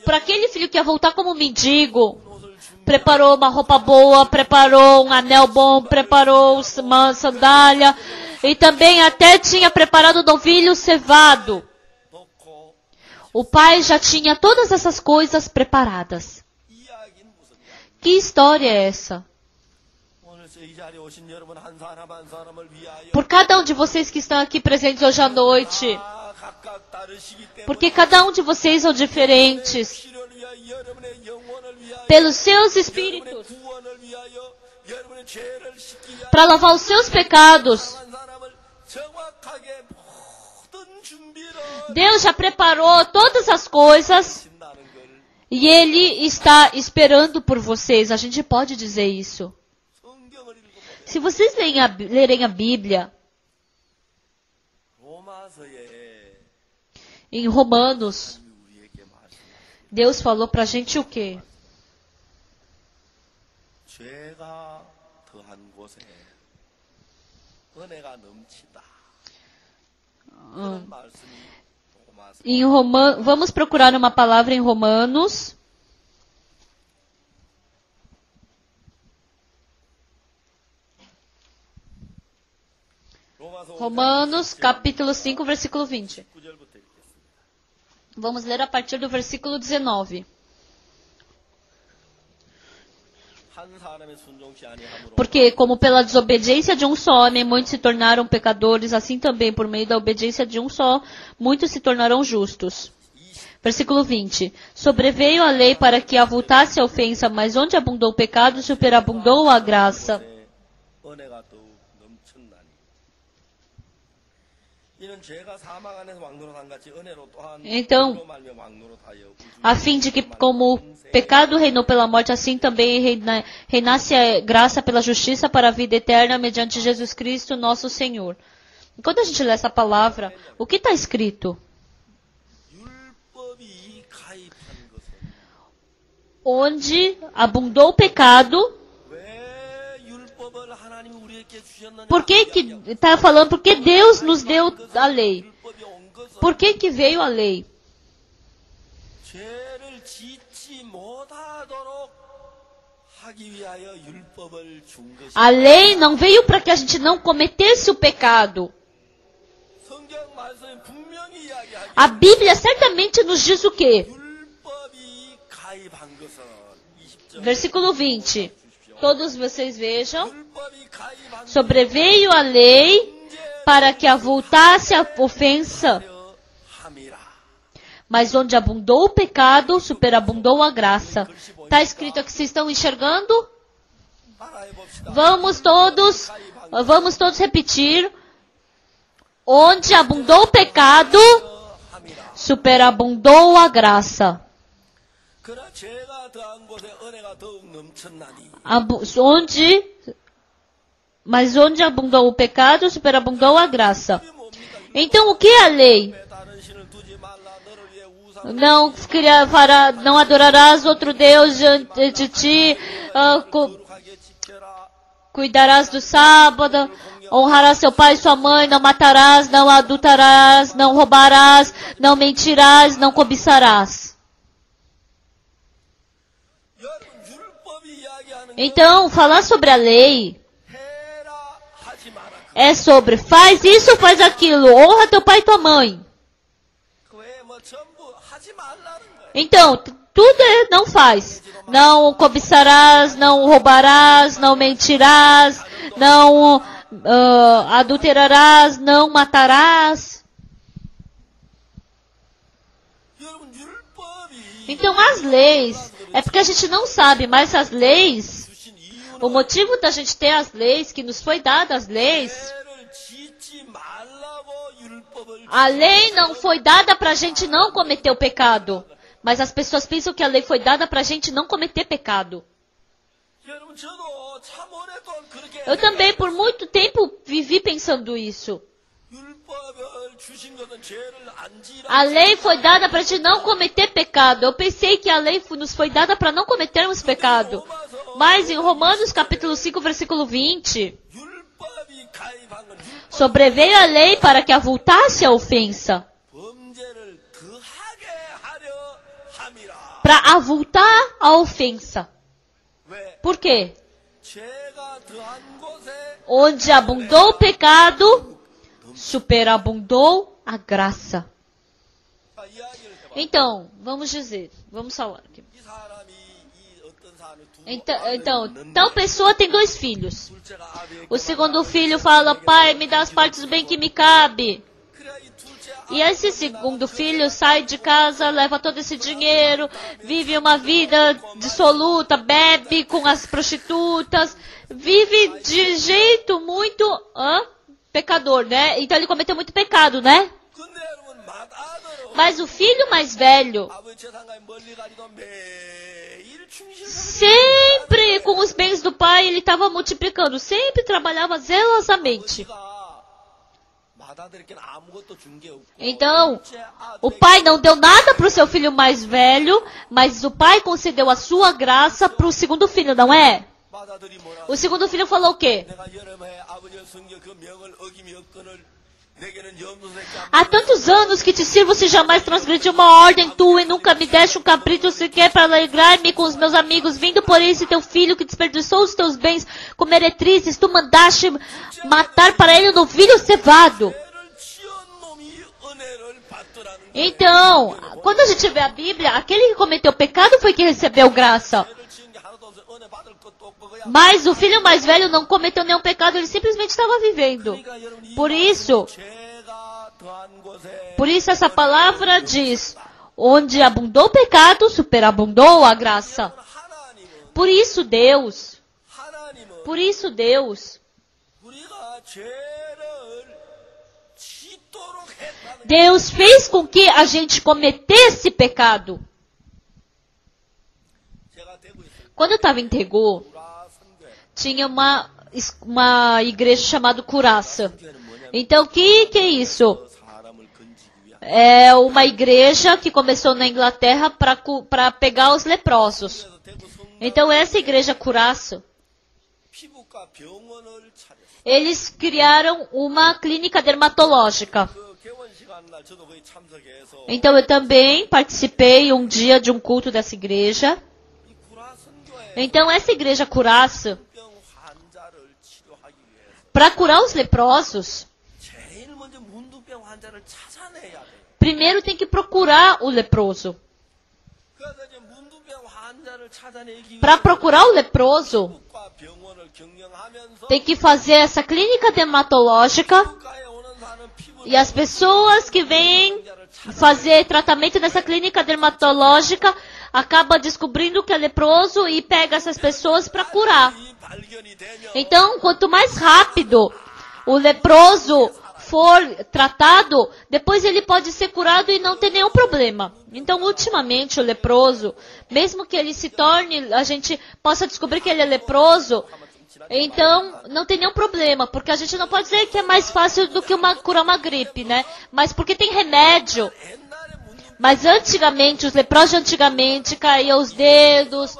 para aquele filho que ia voltar como mendigo, preparou uma roupa boa, preparou um anel bom, preparou uma sandália e também até tinha preparado o novilho cevado. O pai já tinha todas essas coisas preparadas. Que história é essa? 오늘 이 자리에 오신 여러분 한 사람 한 사람을 위하여 Por cada um de vocês que estão aqui presentes hoje à noite. 다 각각 다르시기 때문에 Porque cada um de vocês são diferentes. 필요를 위하여 여러분의 영혼을 위하여 Pelos seus 여러분의 espíritos. 구원을 위하여 여러분의 죄를 씻기 위하여 Para lavar os seus pecados. 한 사람을 정확하게 모든 준비를 Deus já preparou todas as coisas. 하신다는 걸 E Ele está esperando por vocês. A gente pode dizer isso. 성경을 읽어보면 Se vocês lerem a Bíblia, 로마서에 em Romanos, 우리에게 말씀하신 Deus falou pra gente o quê? 죄가 더한 곳에 은혜가 넘치다. 그런 말씀이 로마서 Vamos procurar uma palavra em Romanos. Romanos, capítulo 5, versículo 20. 9절부터 읽겠습니다. Vamos ler a partir do versículo 19. 한 사람의 순종치 아니함으로 Porque, como pela desobediência de um só homem, muitos se tornaram pecadores, assim também, por meio da obediência de um só, muitos se tornarão justos. Versículo 20. Sobreveio a lei para que avultasse a ofensa, mas onde abundou o pecado, superabundou a graça. 은혜가 더욱 넘쳤나니 이는 죄가 사망 안에서 왕노릇한 같이 은혜로 또한 Então, 그로 말미암아 왕노릇하여 A fim de que, como o pecado reinou pela morte, assim também reinasse a graça pela justiça para a vida eterna mediante Jesus Cristo, nosso Senhor. E quando a gente lê essa palavra, o que está escrito? 율법이 가입한 것은 Onde abundou o pecado, 왜 율법을 하나님이 우리에게 주셨느냐? por que está falando? Porque Deus nos deu a lei. 율법이 온 것은 Por que veio a lei? 죄를 짓지 못하도록 하기 위하여 율법을 준 것이. A lei não veio para que a gente não cometesse o pecado. 성경 말씀에 분명히 이야기하기. A Bíblia certamente nos diz o quê? 율법이 가입한 것은 20절. Versículo 20. Todos vocês vejam. 율법이 가입한 Sobreveio a lei para que avultasse a ofensa, 것을 함이라. mas onde abundou o pecado, superabundou a graça. Está escrito aqui, vocês estão enxergando? 따라해 봅시다. Vamos todos repetir. Onde abundou o pecado, 함이라. superabundou a graça. 그러나 죄가 더한 곳에 은혜가 더욱 넘쳤나니. Mas onde abundou o pecado, superabundou a graça. Então, o que é a lei? 다른 신을 두지 말라. 너를 위해 우상 Não adorarás outro Deus diante de ti, 거룩하게 지켜라. cuidarás do sábado, honrarás seu pai e sua mãe, não matarás, não adulterarás, não roubarás, não mentirás, não cobiçarás. 여러분 율법이 이야기하는 Então, falar sobre a lei 해라 하지 마라. é sobre faz isso, faz aquilo, honra teu pai e tua mãe. 그 외에 뭐 전부 하지 말라는 거예요. Então, tudo não faz. Não cobiçarás, não roubarás, não mentirás, não adulterarás, não matarás. 여러분 율법이 Então, as leis, é porque a gente não sabe, mas as leis, 주신 이유는 o motivo da gente ter as leis, que nos foi dada as leis, 죄를 짓지 말라고 율법을 a lei não foi dada para a gente não cometer o pecado. Mas as pessoas pensam que a lei foi dada para a gente não cometer pecado. 여러분 저도 참 오랫동안 그렇게 Eu também, por muito tempo, vivi pensando isso. 율법을 주신 것은 죄를 안 지라. A lei foi dada para a gente não cometer pecado. Eu pensei que a lei nos foi dada para não cometermos pecado. Mas em Romanos capítulo 5, versículo 20, 율법이 가입한 건 sobreveio a lei para que avultasse a ofensa. 범죄를 더하게 하려 함이라. Para avultar a ofensa. 왜? Por quê? 죄가 더한 곳에 Onde abundou o pecado, superabundou a graça. 이야기를 해봐. Então, vamos falar aqui. 이 사람이 이 어떤 Então, tal pessoa tem 2 filhos. O segundo filho fala, pai, me dá as partes do bem que me cabe. E esse segundo filho sai de casa, leva todo esse dinheiro, vive uma vida dissoluta, bebe com as prostitutas, vive de jeito muito pecador, né? Então ele cometeu muito pecado, né? Mas o filho mais velho, sempre com os bens do pai, ele estava multiplicando, sempre trabalhava zelosamente. Então, o pai não deu nada para o seu filho mais velho, mas o pai concedeu a sua graça para o segundo filho, não é? O segundo filho falou o quê? Há tantos anos que te sirvo se jamais transgredi uma ordem tua e nunca me deste um cabrito sequer para alegrar-me com os meus amigos. Vindo, porém, esse teu filho que desperdiçou os teus bens com meretrizes, tu mandaste matar para ele um novilho cevado. Então, quando a gente vê a Bíblia, aquele que cometeu pecado foi quem recebeu graça. Mas o filho mais velho não cometeu nenhum pecado, ele simplesmente estava vivendo. Por isso essa palavra diz, onde abundou o pecado, superabundou a graça. Por isso Deus fez com que a gente cometesse pecado. Quando eu estava em Daegu, tinha uma igreja chamada Curaça. Então, o que é isso? É uma igreja que começou na Inglaterra para pegar os leprosos. Então, essa igreja Curaça, eles criaram uma clínica dermatológica. Então, eu também participei um dia de um culto dessa igreja. Então, essa igreja Curaça, para curar os leprosos, primeiro tem que procurar o leproso. Para procurar o leproso, tem que fazer essa clínica dermatológica. E as pessoas que vêm fazer tratamento nessa clínica dermatológica acabam descobrindo que é leproso e pega essas pessoas para curar. Então, quanto mais rápido o leproso for tratado, depois ele pode ser curado e não ter nenhum problema. Então, ultimamente, o leproso, mesmo que ele se torne, a gente possa descobrir que ele é leproso, então não tem nenhum problema, porque a gente não pode dizer que é mais fácil do que curar uma gripe, né? Mas porque tem remédio. Mas antigamente, os leprosos de antigamente caíam os dedos,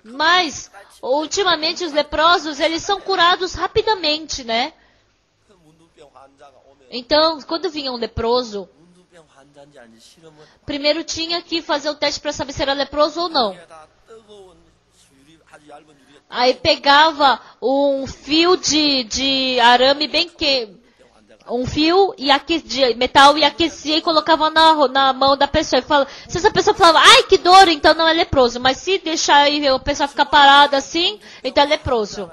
mas ultimamente os leprosos, eles são curados rapidamente, né? Então, quando vinha um leproso, primeiro tinha que fazer o teste para saber se era leproso ou não. Aí pegava um fio de arame bem quente, um fio de metal e aquecia e colocava na mão da pessoa. Se essa pessoa falava, ai que dor, então não é leproso. Mas se deixar a pessoa ficar parada assim, então é leproso.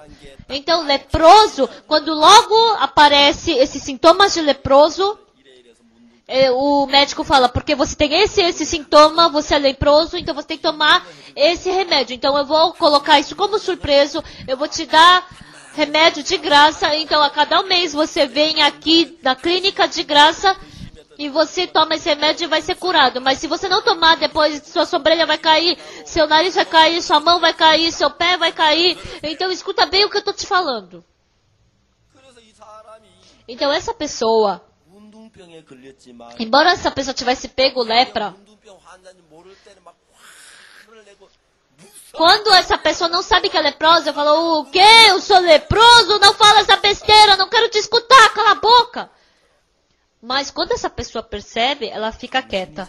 Então leproso, quando logo aparece esses sintomas de leproso, o médico fala, porque você tem esse sintoma, você é leproso, então você tem que tomar esse remédio. Então eu vou colocar isso como surpresa, eu vou te dar remédio de graça, então a cada mês você vem aqui na clínica de graça e você toma esse remédio e vai ser curado. Mas se você não tomar, depois sua sobrancelha vai cair, seu nariz vai cair, sua mão vai cair, seu pé vai cair. Então escuta bem o que eu estou te falando. Então essa pessoa, embora essa pessoa tivesse pego lepra, quando essa pessoa não sabe que é leprosa, fala, o quê? Eu sou leproso? Não fala essa besteira, não quero te escutar, cala a boca. Mas quando essa pessoa percebe, ela fica quieta.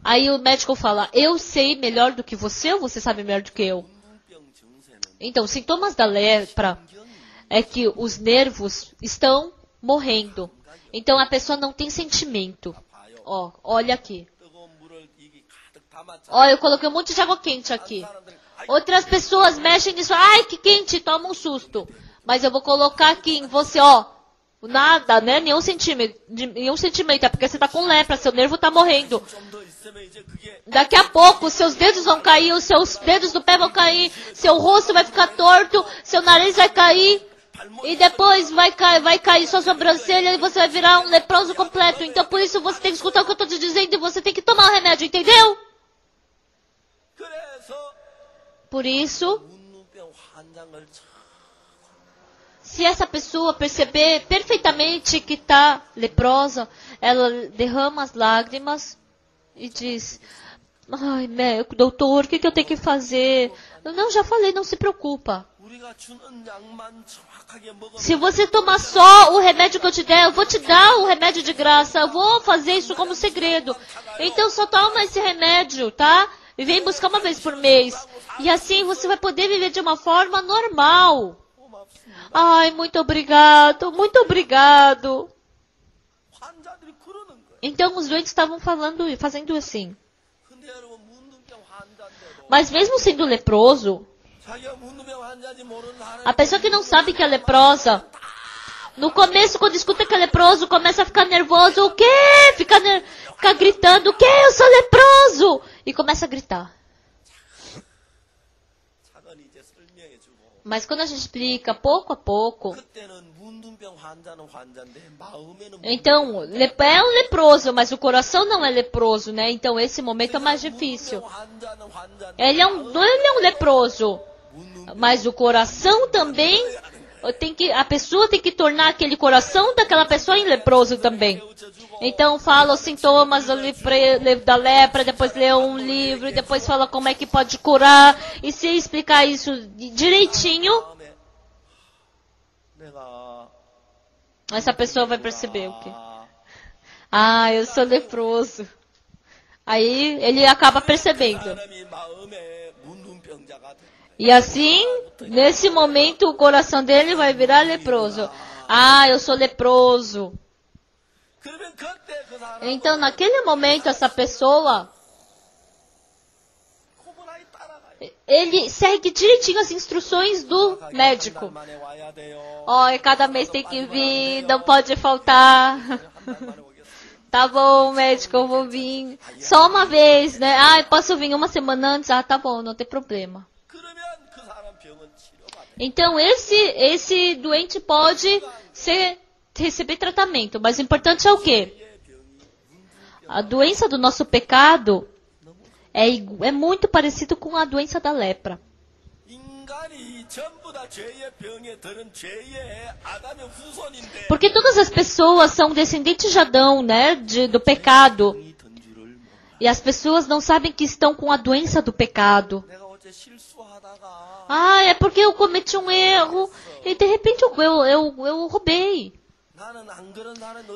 Aí o médico fala, eu sei melhor do que você ou você sabe melhor do que eu? Então, os sintomas da lepra é que os nervos estão morrendo. Então, a pessoa não tem sentimento. Ó, olha aqui. Ó, eu coloquei um monte de água quente aqui. Outras pessoas mexem nisso. Ai, que quente, toma um susto. Mas eu vou colocar aqui em você, ó. Nada, né? Nenhum sentimento. É porque você tá com lepra, seu nervo tá morrendo. Daqui a pouco, seus dedos vão cair, os seus dedos do pé vão cair, seu rosto vai ficar torto, seu nariz vai cair. E depois vai cair sua sobrancelha e você vai virar um leproso completo. Então por isso você tem que escutar o que eu estou te dizendo e você tem que tomar o remédio, entendeu? Por isso, se essa pessoa perceber perfeitamente que está leprosa, ela derrama as lágrimas e diz: ai, doutor, o que eu tenho que fazer? Não, já falei, não se preocupa. Se você tomar só o remédio que eu te der, eu vou te dar o remédio de graça. Eu vou fazer isso como segredo. Então só toma esse remédio, tá? E vem buscar uma vez por mês. E assim você vai poder viver de uma forma normal. Ai, muito obrigado, muito obrigado. Então os doentes estavam fazendo assim. Mas mesmo sendo leproso, a pessoa que não sabe que é leprosa, no começo, quando escuta que é leproso, começa a ficar nervoso. O quê? Fica gritando. O quê? Eu sou leproso! E começa a gritar. Mas quando a gente explica pouco a pouco, então, é um leproso, mas o coração não é leproso, né? Então esse momento é mais difícil. Ele é um leproso, mas o coração também a pessoa tem que tornar aquele coração daquela pessoa em leproso também. Então fala os sintomas da lepra, depois lê um livro, depois fala como é que pode curar. E se explicar isso direitinho, essa pessoa vai perceber o quê? Ah, eu sou leproso. Aí ele acaba percebendo. E assim, nesse momento, o coração dele vai virar leproso. Ah, eu sou leproso. Então, naquele momento, essa pessoa, ele segue direitinho as instruções do médico. Ó, cada mês tem que vir, não pode faltar. Tá bom, médico, eu vou vir. Só uma vez, né? Ah, posso vir uma semana antes? Ah, tá bom, não tem problema. Então, esse doente pode receber tratamento. Mas o importante é o quê? A doença do nosso pecado é muito parecido com a doença da lepra. Porque todas as pessoas são descendentes de Adão, né? Do pecado. E as pessoas não sabem que estão com a doença do pecado. Ah, é porque eu cometi um erro e de repente eu roubei.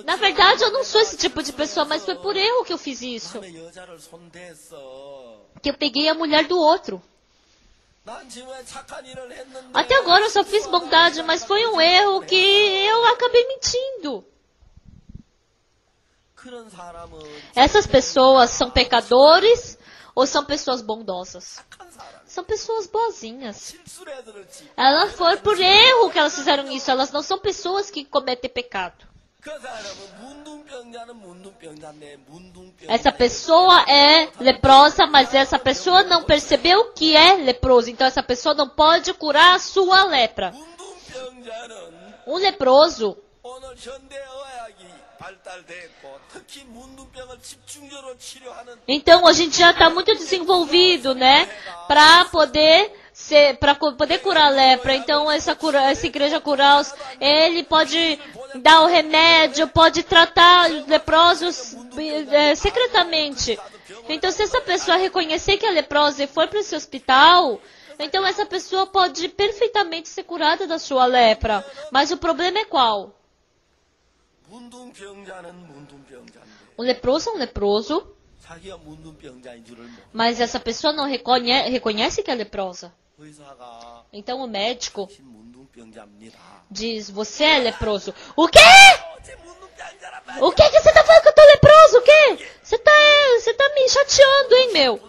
Na verdade, eu não sou esse tipo de pessoa, mas foi por erro que eu fiz isso. Que eu peguei a mulher do outro. Até agora eu só fiz bondade, mas foi um erro que eu acabei mentindo. Essas pessoas são pecadores ou são pessoas bondosas? São pessoas boazinhas. Elas foram por erro que elas fizeram isso. Elas não são pessoas que cometem pecado. Essa pessoa é leprosa, mas essa pessoa não percebeu que é leproso. Então essa pessoa não pode curar a sua lepra. Um leproso, então a gente já está muito desenvolvido, né? Para poder curar a lepra. Então essa igreja Curaus, ele pode dar o remédio, pode tratar os leprosos secretamente. Então se essa pessoa reconhecer que é leprosa e for para esse hospital, então essa pessoa pode perfeitamente ser curada da sua lepra. Mas o problema é qual? O leproso é um leproso, mas essa pessoa não reconhece que é leprosa. Então o médico diz: você é leproso. O quê? O que você está falando que eu tô leproso? O quê? Você tá me chateando, hein, meu?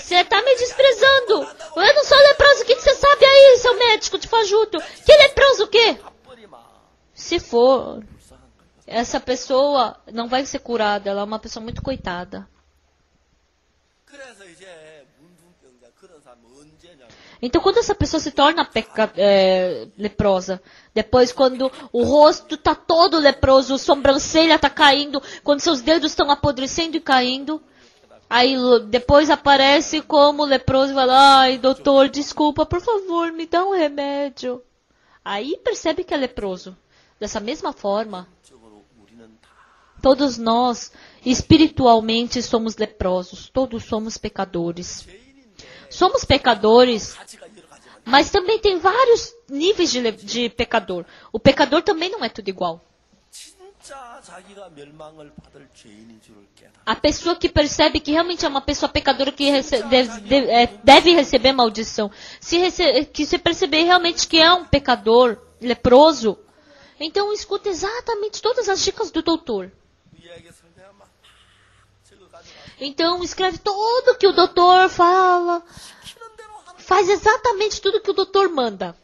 Você está me desprezando. Eu não sou leproso. O que você sabe aí, seu médico de fajuto? Que leproso o quê? Se for, essa pessoa não vai ser curada. Ela é uma pessoa muito coitada. Então, quando essa pessoa se torna leprosa, depois quando o rosto está todo leproso, a sobrancelha está caindo, quando seus dedos estão apodrecendo e caindo, aí depois aparece como leproso e fala, ai, doutor, desculpa, por favor, me dá um remédio. Aí percebe que é leproso. Dessa mesma forma, todos nós, espiritualmente, somos leprosos. Todos somos pecadores. Somos pecadores, mas também tem vários níveis de pecador. O pecador também não é tudo igual. A pessoa que percebe que realmente é uma pessoa pecadora que deve receber maldição. Se você perceber realmente que é um pecador leproso, então escuta exatamente todas as dicas do doutor. Então escreve tudo que o doutor fala. Faz exatamente tudo que o doutor manda.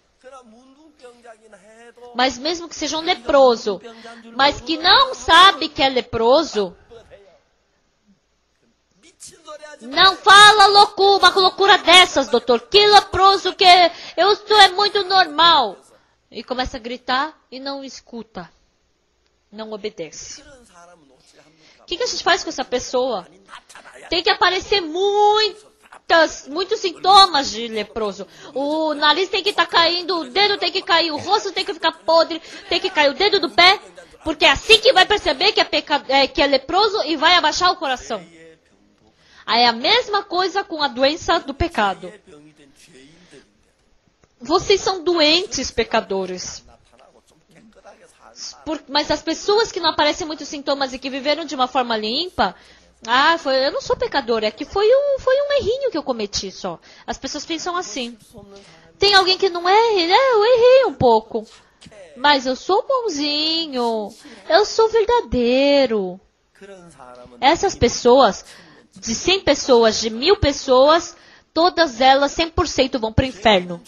Mas mesmo que seja um leproso, mas que não sabe que é leproso, não fala uma loucura dessas, doutor. Que leproso que é? Eu estou é muito normal. E começa a gritar e não escuta. Não obedece. O que a gente faz com essa pessoa? Tem que aparecer muitos sintomas de leproso. O nariz tem que estar caindo, o dedo tem que cair, o rosto tem que ficar podre, tem que cair o dedo do pé, porque é assim que vai perceber que é leproso e vai abaixar o coração. Aí é a mesma coisa com a doença do pecado. Vocês são doentes pecadores. Mas as pessoas que não aparecem muitos sintomas e que viveram de uma forma limpa, eu não sou pecador, é que foi um errinho que eu cometi só. As pessoas pensam assim. Tem alguém que não erra? Eu errei um pouco. Mas eu sou bonzinho, eu sou verdadeiro. Essas pessoas, de 100 pessoas, de 1000 pessoas, todas elas 100% vão para o inferno.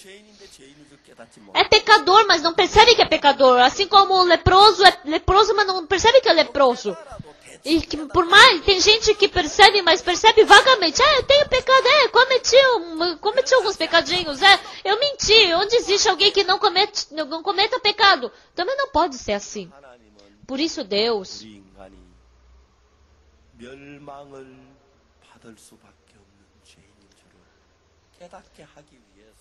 É pecador, mas não percebe que é pecador. Assim como o leproso é leproso, mas não percebe que é leproso. E que, por mais, tem gente que percebe, mas percebe vagamente. Eu tenho pecado, cometi alguns pecadinhos, eu menti. Onde existe alguém que não cometa pecado? Também não pode ser assim. Por isso Deus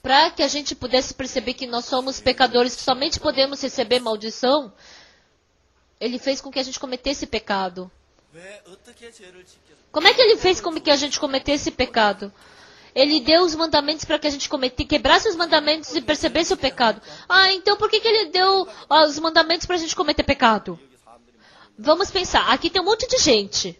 para que a gente pudesse perceber que nós somos pecadores, que somente podemos receber maldição, Ele fez com que a gente cometesse pecado. Como é que Ele fez com que a gente cometesse pecado? Ele deu os mandamentos para que a gente quebrasse os mandamentos e percebesse o pecado. Então por que Ele deu os mandamentos para a gente cometer pecado? Vamos pensar, aqui tem um monte de gente.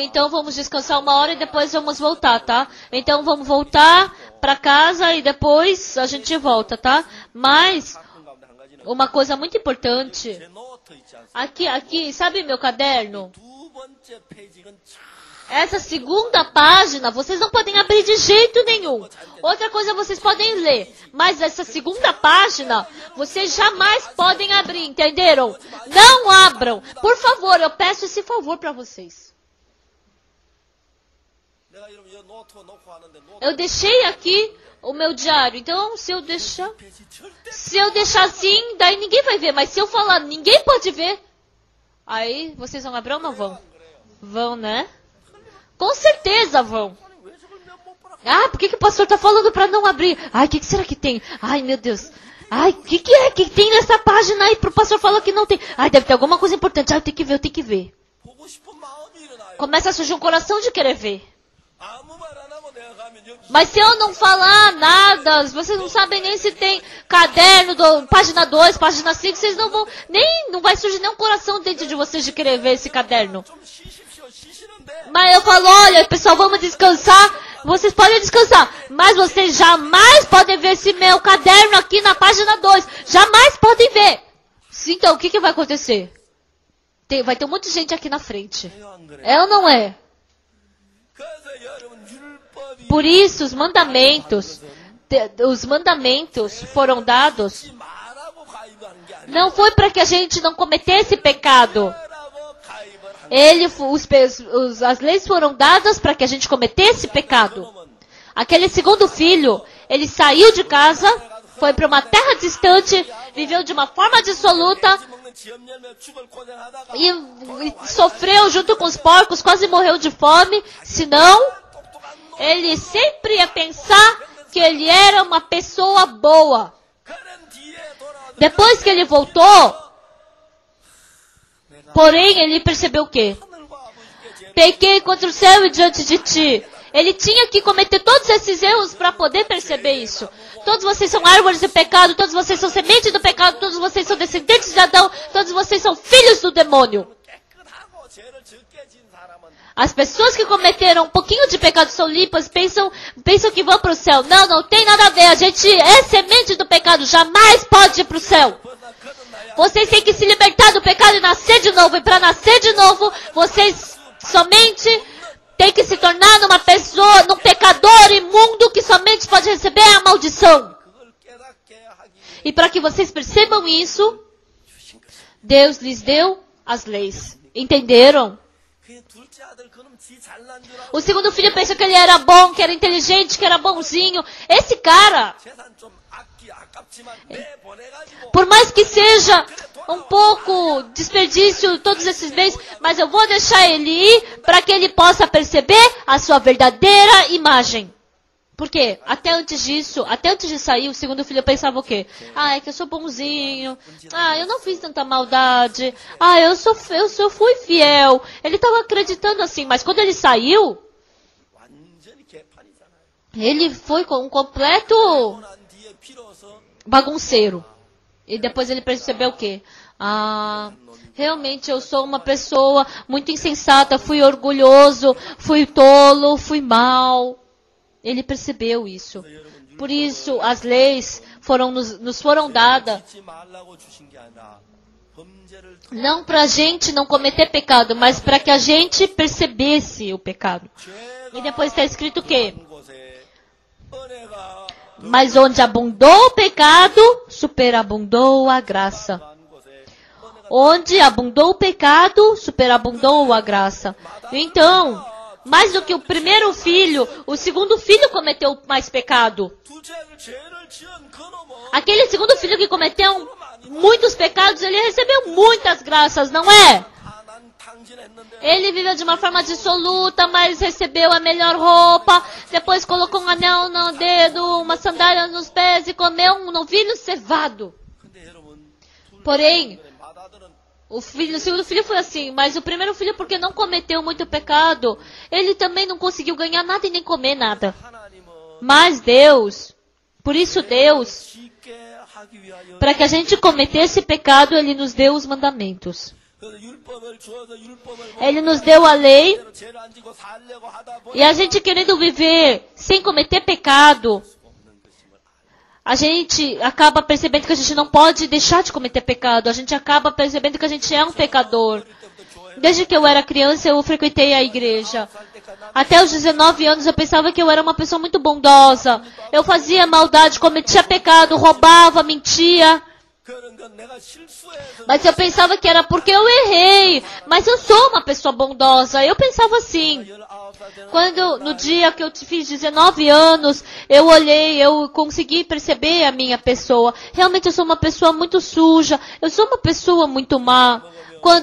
Então vamos descansar 1 hora e depois vamos voltar, tá? Então vamos voltar para casa e depois a gente volta, tá? Mas uma coisa muito importante. Aqui, sabe meu caderno? Essa segunda página, vocês não podem abrir de jeito nenhum. Outra coisa vocês podem ler. Mas essa segunda página, vocês jamais podem abrir, entenderam? Não abram. Por favor, eu peço esse favor para vocês. Eu deixei aqui o meu diário. Então, se eu deixar assim, daí ninguém vai ver. Mas se eu falar, ninguém pode ver. Aí, vocês vão abrir ou não vão? Vão, né? Com certeza vão. Por que o pastor está falando para não abrir? O que será que tem? Meu Deus. O que é que tem nessa página aí pro pastor falar que não tem? Deve ter alguma coisa importante. Eu tenho que ver. Começa a surgir um coração de querer ver. Mas se eu não falar nada, vocês não sabem nem se tem caderno, página 2, página 5, vocês não vão, não vai surgir nenhum coração dentro de vocês de querer ver esse caderno. Mas eu falo, olha pessoal, vamos descansar, vocês podem descansar, mas vocês jamais podem ver esse meu caderno aqui na página 2, jamais podem ver. Então, o que vai acontecer? vai ter um monte de gente aqui na frente. 해요, 안 그래요? É ou não é? 그래서 여러분 율법이 Por isso, os mandamentos foram dados. 하지 말라고 가입한 게 아니라 Não foi para que a gente não cometesse pecado. 하라고 가입을 한 As leis foram dadas para que a gente cometesse pecado. Aquele segundo filho, ele saiu de casa, foi para uma terra distante, viveu de uma forma dissoluta 먹는 지엄 열매 죽을 고생하다가 e sofreu junto com os porcos, quase morreu de fome. Senão, ele sempre ia pensar que ele era uma pessoa boa. 그는 뒤에 돌아와도 Depois que ele voltou, porém, ele percebeu o quê? 하늘과 아버지께 죄를 Pequei contra o céu e diante de ti. Ele tinha que cometer todos esses erros para poder perceber isso. Todos vocês são árvores de pecado, todos vocês são semente do pecado, todos vocês são descendentes de Adão, todos vocês são filhos do demônio. 깨끗하고 죄를 적게 진 사람은 As pessoas que cometeram um pouquinho de pecado são limpas, pensam que vão para o céu. Não, não tem nada a ver. A gente é semente do pecado, jamais pode ir para o céu. Vocês têm que se libertar do pecado e nascer de novo. E para nascer de novo, vocês somente têm que se tornar numa pessoa, num pecador imundo que somente pode receber a maldição. 그걸 깨닫게 하기 E para que vocês percebam isso, Deus lhes deu as leis. Entenderam? 그 둘째 아들 그놈 지 잘난 줄 알고 O segundo filho pensa que ele era bom, que era inteligente, que era bonzinho. Esse cara, 재산 좀 아깝지만 내보내가지고 por mais que seja um pouco desperdício todos esses bens, mas eu vou deixar ele ir para que ele possa perceber a sua verdadeira imagem. Por quê? Até antes de sair, o segundo filho pensava o quê? Ah, é que eu sou bonzinho. Ah, eu não fiz tanta maldade. Ah, eu fui fiel. Ele estava acreditando assim, mas quando ele saiu, 완전히 개판이잖아요. ele foi com um completo 난 뒤에 비로소 bagunceiro. E depois ele percebeu o quê? Ah, realmente eu sou uma pessoa muito insensata, fui orgulhoso, fui tolo, fui mau. Ele percebeu isso. Por isso, as leis nos foram dadas 짓지 말라고 주신 게 아니라 범죄를 não para a gente não cometer pecado, mas para que a gente percebesse o pecado. E depois está escrito o quê? 한 곳에 은혜가 Mas onde abundou o pecado, superabundou a graça. 한 곳에 Onde abundou o pecado, superabundou a graça. Então, mais do que o primeiro filho, o segundo filho cometeu mais pecado. 둘째 아들 죄를 지은 그놈은 Aquele segundo filho que cometeu muitos pecados, ele recebeu muitas graças, não é? 난 탕진했는데 Ele viveu de uma forma dissoluta, mas recebeu a melhor roupa, depois colocou um anel no dedo, uma sandália nos pés e comeu um novilho cevado. 근데 여러분 Porém, 맏아들은 o segundo filho foi assim, mas o primeiro filho, porque não cometeu muito pecado, ele também não conseguiu ganhar nada e nem comer nada. 하나님은 Mas Deus, por isso Deus, 쉽게 하기 위하여 para que a gente cometesse pecado, Ele nos deu os mandamentos. 그래서 율법을 주어서 율법을 Ele nos deu a lei, 먹대로 죄를 안 지고 살려고 하다 보니 e a gente querendo viver sem cometer pecado, 없는 것임을 a gente acaba percebendo que a gente não pode deixar de cometer pecado. A gente acaba percebendo que a gente é um pecador. Desde que eu era criança, eu frequentei a igreja. Até os 19 anos, eu pensava que eu era uma pessoa muito bondosa. Eu fazia maldade, cometia pecado, roubava, mentia. 그런 건 내가 실수해서 Mas eu pensava que era porque eu errei. Mas eu sou uma pessoa bondosa. Eu pensava assim. 19살 되는 Quando, no dia que eu fiz 19 anos, eu olhei, eu consegui perceber a minha pessoa. Realmente eu sou uma pessoa muito suja. Eu sou uma pessoa muito má.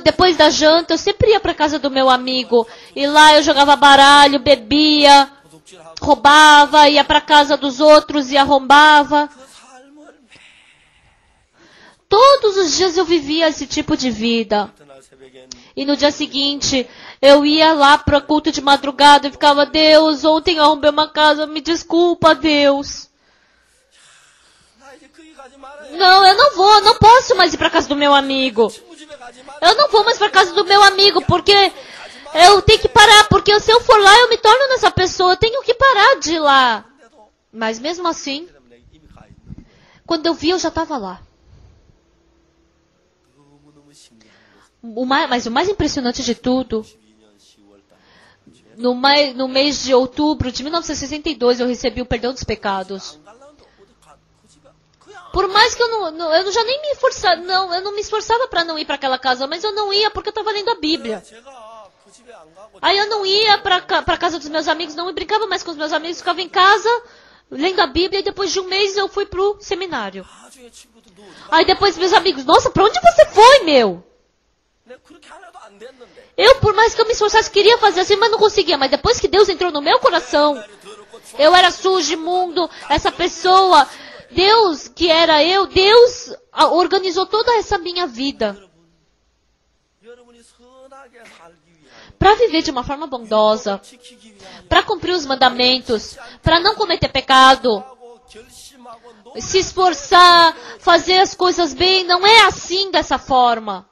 Depois da janta, eu sempre ia para casa do meu amigo. E lá eu jogava baralho, bebia, 도둑질하고 roubava, ia para casa dos outros e arrombava. 그 삶을 Todos os dias eu vivia esse tipo de vida. 그날 새벽엔 E no dia seguinte, eu ia lá para o culto de madrugada e ficava, Deus, ontem eu arrombei uma casa, me desculpa, Deus. 나 이제 거기 가지 말아야 Não, eu não posso mais ir para casa do meu amigo. 친구 집에 가지 말아야 Eu não vou mais para casa do meu amigo, porque eu tenho que parar, porque se eu for lá, eu me torno nessa pessoa, eu tenho que parar de ir lá. 돼도 Mas mesmo assim, 내가 이미 가 있는 quando eu vi, eu já estava lá. 너무너무 신기한 것은 Mas o mais impressionante de tudo, 12년 10월 달 no mês de outubro de 1962, eu recebi o perdão dos pecados. 안 갈라는데 어디 거지가 그냥 Por mais que eu já nem me esforçava, eu não me esforçava para não ir para aquela casa, mas eu não ia porque eu estava lendo a Bíblia. 제가 그 집에 안 가고 Aí eu não ia para casa dos meus amigos, não brincava mais com os meus amigos, ficava em casa lendo a Bíblia e depois de um mês eu fui pro seminário. 나중에 친구도 너 Aí depois meus amigos, nossa, para onde você foi, meu? 내가 그렇게 하나도 안 됐는데 Eu, por mais que eu me esforçasse, queria fazer assim, mas não conseguia. Mas depois que Deus entrou no meu coração, 더럽고 eu era sujo, imundo, essa pessoa, Deus, que era eu, Deus organizou toda essa minha vida 여러분이 선하게 살기 위하여 para viver de uma forma bondosa, 지키기 위하여 para cumprir os mandamentos, para não cometer pecado, 하고 결심하고 se esforçar, fazer as coisas bem. Não é assim, dessa forma.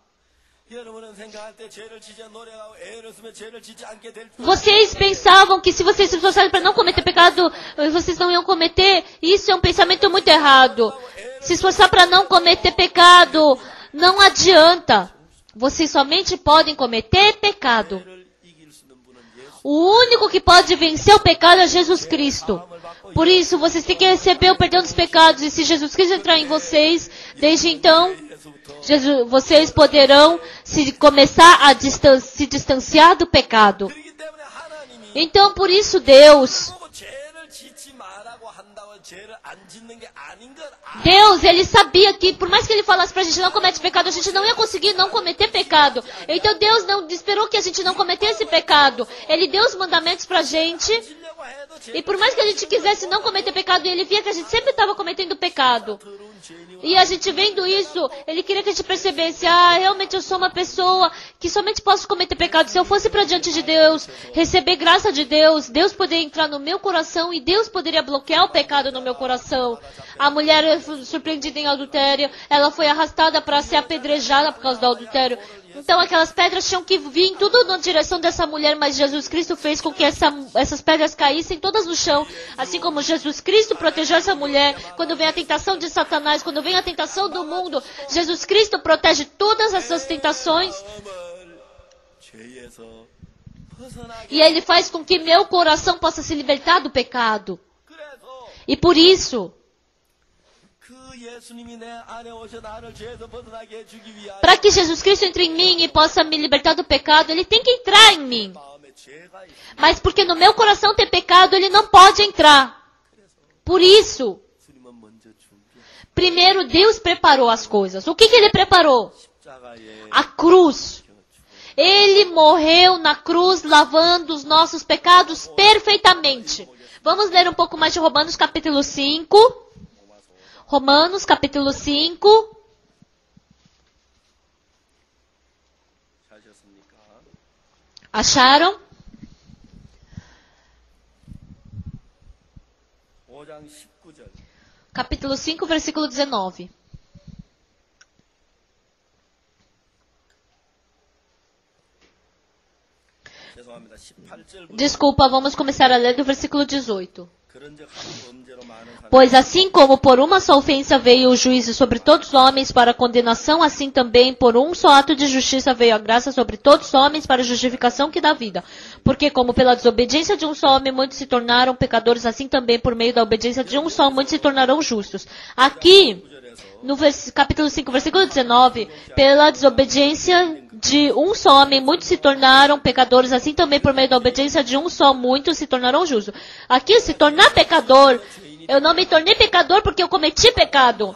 여러분은 생각할 때 죄를 지지 노력하고 애를 쓰면 죄를 지지 않게 될 줄. Vocês pensavam que se vocês se esforçarem para não cometer pecado, vocês não iam cometer? Isso é um pensamento muito errado. Se esforçar para não cometer pecado, não adianta. Vocês somente podem cometer pecado. 죄를 이길 수 있는 분은 예수. O único que pode vencer o pecado é Jesus Cristo. Por isso, vocês têm que receber o perdão dos pecados. E se Jesus Cristo entrar em vocês, desde então, vocês poderão começar a se distanciar do pecado. 그렇기 때문에 하나님이 Então, por isso, Deus, 보고 죄를 짓지 말라고 한다고 죄를 안 짓는 게 아닌 걸 아. Deus, Ele sabia que, por mais que Ele falasse pra gente não comete pecado, a gente não ia conseguir não cometer pecado. Então, Deus não esperou que a gente não cometesse pecado. Ele deu os mandamentos pra gente. 짓려고 해도 죄 E por mais que a gente quisesse não cometer pecado, Ele via que a gente sempre estava cometendo pecado. 더러운 죄인이 E a gente vendo isso, Ele queria que a gente percebesse, realmente eu sou uma pessoa que somente posso cometer pecado. Se eu fosse para diante de Deus, receber graça de Deus, Deus poderia entrar no meu coração e Deus poderia bloquear o pecado no meu coração. A mulher surpreendida em adultério, ela foi arrastada para ser apedrejada por causa do adultério. Então aquelas pedras tinham que vir tudo na direção dessa mulher, mas Jesus Cristo fez com que essas pedras caíssem todas no chão. Assim como Jesus Cristo protegeu essa mulher quando vem a tentação de Satanás, quando vem a tentação do mundo, Jesus Cristo protege todas essas tentações. 마음을 죄에서 벗어나게. E Ele faz com que meu coração possa se libertar do pecado. 그래서 E por isso, 그 예수님이 내 안에 오셔 나를 죄에서 벗어나게 해주기 위하여 para que Jesus Cristo entre em mim e possa me libertar do pecado, Ele tem que entrar em mim. 마음에 죄가 있어. Mas porque no meu coração tem pecado, Ele não pode entrar. Por isso, 주님은 먼저 준비해. primeiro Deus preparou as coisas. O que Ele preparou? 십자가에 A cruz. Ele morreu na cruz lavando os nossos pecados perfeitamente. Vamos ler um pouco mais de Romanos capítulo 5. Romanos capítulo 5. 찾으셨습니까? Acharam? 5장 19절. Capítulo 5, versículo 19. 죄송합니다. 18절부터 Desculpa, vamos começar a ler do versículo 18. 그런즉 한 범죄로 많은 사람이 Pois assim como por uma só ofensa veio o juízo sobre todos os homens para a condenação, assim também por um só ato de justiça veio a graça sobre todos os homens para a justificação que dá vida. Porque como pela desobediência de um só homem muitos se tornaram pecadores, assim também por meio da obediência de um só muitos se tornarão justos. Aqui, no capítulo 5, versículo 19, pela desobediência de um só homem, muitos se tornaram pecadores, assim também por meio da obediência de um só, muitos se tornarão justos. Aqui, se tornar pecador, eu não me tornei pecador porque eu cometi pecado.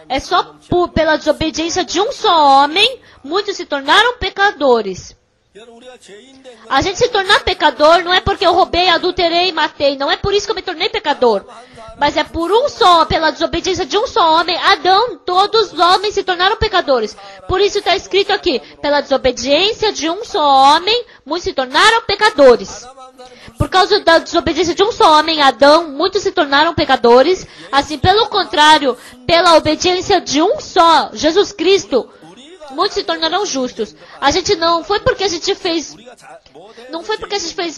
É só pela desobediência de um só homem, muitos se tornaram pecadores. 여러분 우리가 죄인 된 건 A gente se tornar pecador não é porque eu roubei, adulterei e matei. Não é por isso que eu me tornei pecador. Mas é por um só, pela desobediência de um só homem, Adão, todos os homens se tornaram pecadores. Por isso está escrito aqui, pela desobediência de um só homem, muitos se tornaram pecadores. Por causa da desobediência de um só homem, Adão, muitos se tornaram pecadores. Assim, pelo contrário, pela obediência de um só, Jesus Cristo, muitos se tornarão justos. A gente não foi porque a gente fez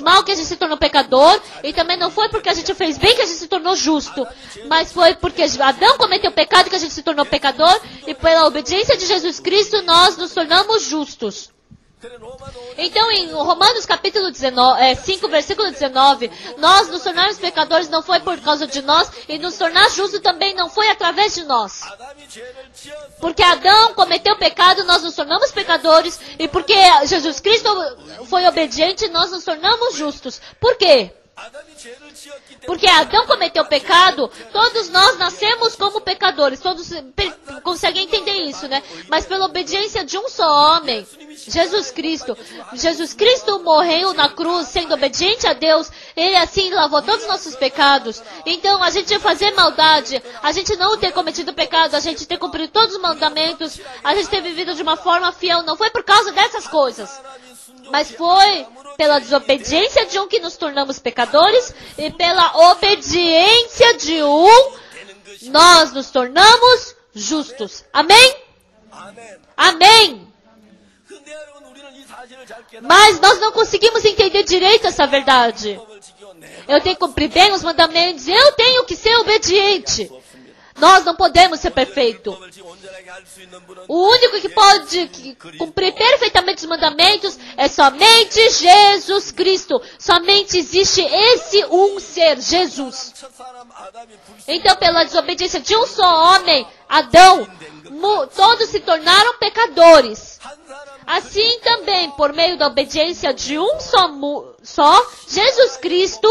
mal que a gente se tornou pecador, e também não foi porque a gente fez bem que a gente se tornou justo, mas foi porque Adão cometeu pecado que a gente se tornou pecador, e pela obediência de Jesus Cristo nós nos tornamos justos. Então, em Romanos capítulo 5, versículo 19, nós nos tornarmos pecadores não foi por causa de nós, e nos tornar justos também não foi através de nós. Porque Adão cometeu pecado, nós nos tornamos pecadores, e porque Jesus Cristo foi obediente, nós nos tornamos justos. Por quê? Porque Adão cometeu pecado, todos nós nascemos como pecadores, todos conseguem entender isso, né? Mas pela obediência de um só homem, Jesus Cristo morreu na cruz, sendo obediente a Deus, Ele assim lavou todos os nossos pecados. Então, a gente fazer maldade, a gente não ter cometido pecado, a gente ter cumprido todos os mandamentos, a gente ter vivido de uma forma fiel, não foi por causa dessas coisas, mas foi pela desobediência de um que nos tornamos pecadores, e pela obediência de um, nós nos tornamos justos. Amém? Amém. Mas nós não conseguimos entender direito essa verdade. Eu tenho que cumprir bem os mandamentos, eu tenho que ser obediente. Nós não podemos ser perfeitos. O único que pode cumprir perfeitamente os mandamentos é somente Jesus Cristo. Somente existe esse um ser, Jesus. Então, pela desobediência de um só homem, Adão, todos se tornaram pecadores. Assim também, por meio da obediência de um só, Jesus Cristo,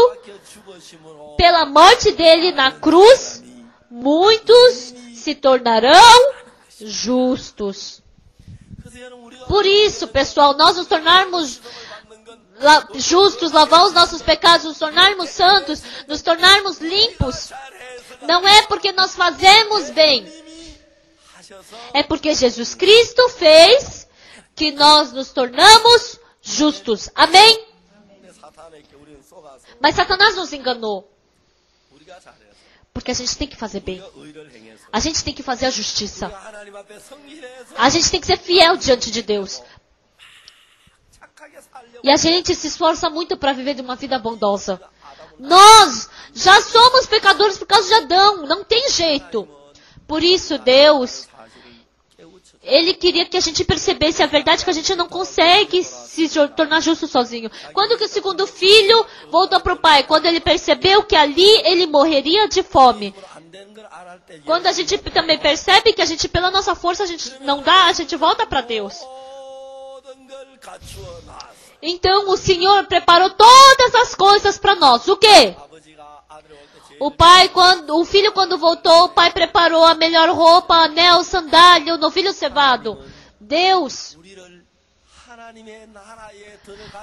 pela morte dele na cruz, muitos se tornarão justos. Por isso, pessoal, nós nos tornarmos justos, lavar os nossos pecados, nos tornarmos santos, nos tornarmos limpos, não é porque nós fazemos bem, é porque Jesus Cristo fez que nós nos tornamos justos. Amém? Mas Satanás nos enganou. Porque a gente tem que fazer bem. A gente tem que fazer a justiça. A gente tem que ser fiel diante de Deus. E a gente se esforça muito para viver de uma vida bondosa. Nós já somos pecadores por causa de Adão. Não tem jeito. Por isso, Deus, Ele queria que a gente percebesse a verdade, que a gente não consegue se tornar justo sozinho. Quando que o segundo filho voltou para o pai? Quando ele percebeu que ali ele morreria de fome. Quando a gente também percebe que a gente, pela nossa força, a gente não dá, a gente volta para Deus. Então o Senhor preparou todas as coisas para nós. O quê? O filho quando voltou, o pai preparou a melhor roupa, anel, sandália, o novilho cevado. Deus,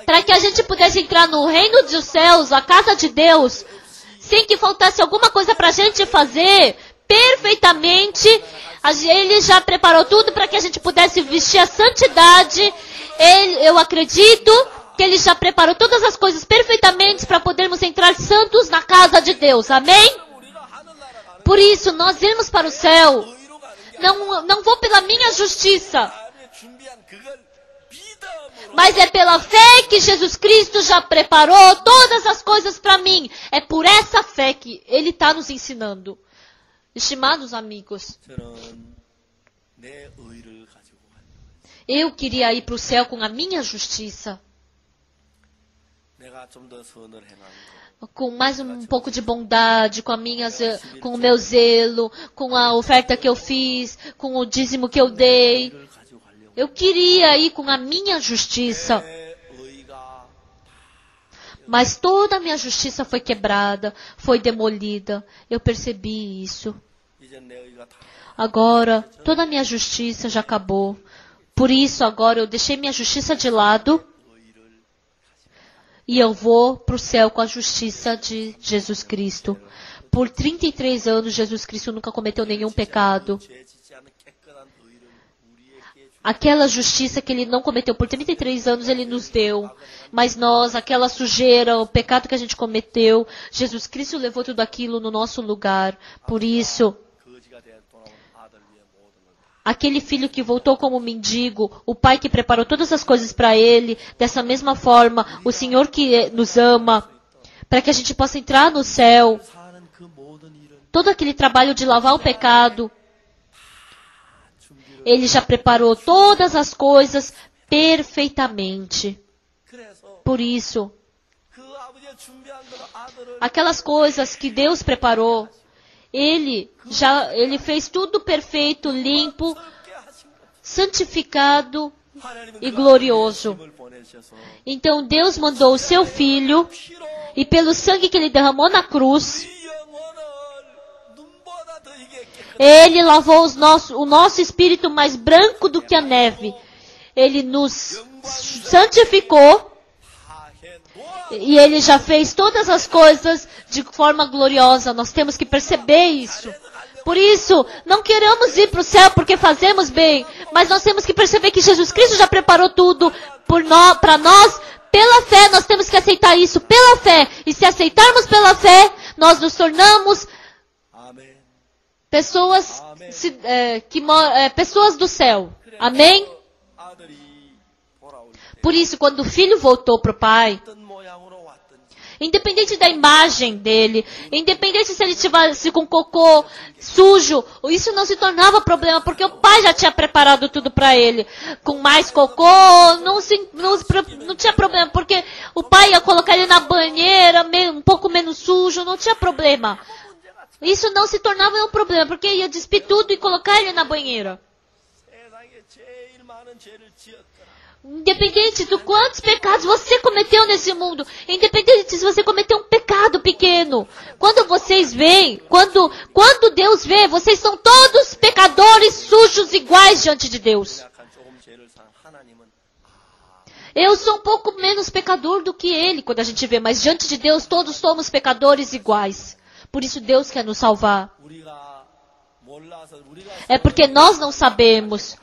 para que a gente pudesse entrar no reino dos céus, a casa de Deus, sem que faltasse alguma coisa para a gente fazer, perfeitamente, Ele já preparou tudo para que a gente pudesse vestir a santidade. Eu acredito que Ele já preparou todas as coisas perfeitamente para podermos entrar santos na casa de Deus. Amém? Por isso, nós irmos para o céu, não vou pela minha justiça, mas é pela fé que Jesus Cristo já preparou todas as coisas para mim. É por essa fé que Ele está nos ensinando. Estimados amigos, eu queria ir para o céu com a minha justiça, com mais um pouco de bondade, com o meu zelo, com a oferta que eu fiz, com o dízimo que eu dei. Eu queria ir com a minha justiça. Mas toda a minha justiça foi quebrada, foi demolida. Eu percebi isso. Agora, toda a minha justiça já acabou. Por isso, agora eu deixei minha justiça de lado. E eu vou para o céu com a justiça de Jesus Cristo. Por 33 anos, Jesus Cristo nunca cometeu nenhum pecado. Aquela justiça que Ele não cometeu por 33 anos, Ele nos deu. Mas nós, aquela sujeira, o pecado que a gente cometeu, Jesus Cristo levou tudo aquilo no nosso lugar. Por isso, aquele filho que voltou como mendigo, o pai que preparou todas as coisas para ele, dessa mesma forma, o Senhor que nos ama, para que a gente possa entrar no céu. 사는 그 모든 일을 Todo aquele trabalho de lavar o pecado, 준비를 Ele já preparou todas as coisas perfeitamente. 그래서 Por isso, 그 아버지가 준비한 대로 아들을 aquelas coisas que Deus preparou, Ele fez tudo perfeito, limpo, 게 하신 것. santificado 하나님은 e 그 glorioso. 아들의 힘을 보내셔서 Então Deus mandou o seu Filho, 피로 e pelo sangue que Ele derramou na cruz, 이 영혼을 눈보다 더 이게 깨끗 Ele lavou o nosso espírito mais branco do que a neve. Ele nos santificou 다해 놓아 e Ele já fez todas as coisas de forma gloriosa. Nós temos que perceber isso. Por isso, não queremos ir para o céu porque fazemos bem, mas nós temos que perceber que Jesus Cristo já preparou tudo para nós. Pela fé, nós temos que aceitar isso pela fé. E se aceitarmos pela fé, nós nos tornamos 아멘. pessoas, pessoas do céu. Amém? 아들이 돌아올 때 Por isso, quando o filho voltou para o pai, 어떤 모양으로 왔든지 independente da imagem dele, independente se ele tivesse com cocô sujo, isso não se tornava problema, porque o pai já tinha preparado tudo para ele. Com mais cocô, não tinha problema, porque o pai ia colocar ele na banheira, um pouco menos sujo, não tinha problema. Isso não se tornava um problema, porque ia despir tudo e colocar ele na banheira. 세상에 제일 많은 죄를 지었더라. Independente de quantos pecados você cometeu nesse mundo, independente se você cometeu um pecado pequeno, quando vocês veem, quando Deus vê, vocês são todos pecadores sujos iguais diante de Deus. 약한 조금 죄를 산 하나님은 Eu sou um pouco menos pecador do que ele, quando a gente vê, mas diante de Deus todos somos pecadores iguais. Por isso Deus quer nos salvar. 우리가 몰라서 우리가 É porque nós não sabemos.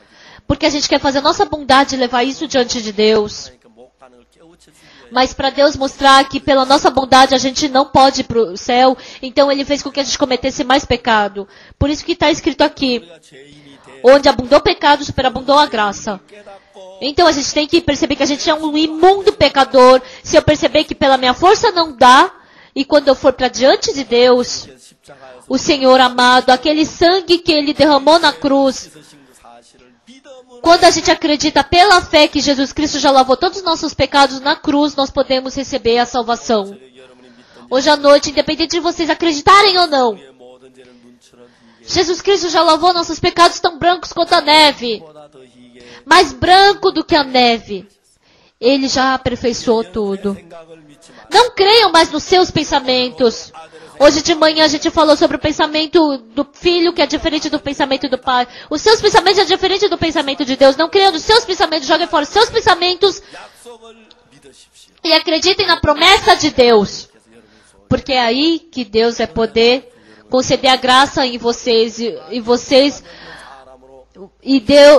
Porque a gente quer fazer a nossa bondade e levar isso diante de Deus. 그 목단을 깨우쳐 주기 위해 Mas para Deus mostrar que pela nossa bondade a gente não pode ir para o céu, então Ele fez com que a gente cometesse mais pecado. Por isso que está escrito aqui, 우리가 죄인이 돼 onde abundou o pecado, superabundou a graça. 깨닫고 Então a gente tem que perceber que a gente é um imundo pecador. Se eu perceber que pela minha força não dá, e quando eu for para diante de Deus, 십자가에서 o Senhor amado, aquele sangue que Ele derramou na cruz, 쓰신 그 사실을 믿음으로 quando a gente acredita pela fé que Jesus Cristo já lavou todos os nossos pecados na cruz, nós podemos receber a salvação. 여러분이 믿던 Hoje à noite, independente de vocês acreditarem ou não, 우리의 모든 죄를 눈처럼 희게 Jesus Cristo já lavou nossos pecados tão brancos quanto a neve, 보다 더 희게 mais branco do que a neve. Ele já aperfeiçoou tudo. 생각을 믿지 마. Não creiam mais nos seus pensamentos. Hoje de manhã a gente falou sobre o pensamento do filho, que é diferente do pensamento do pai. Os seus pensamentos é diferente do pensamento de Deus. Não creiam nos seus pensamentos, joguem fora os seus pensamentos 약속을 믿으십시오. e acreditem na promessa de Deus. Porque é aí que Deus vai poder conceder a graça em vocês e vocês 사람으로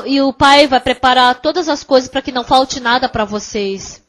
e o Pai vai preparar todas as coisas para que não falte nada para vocês.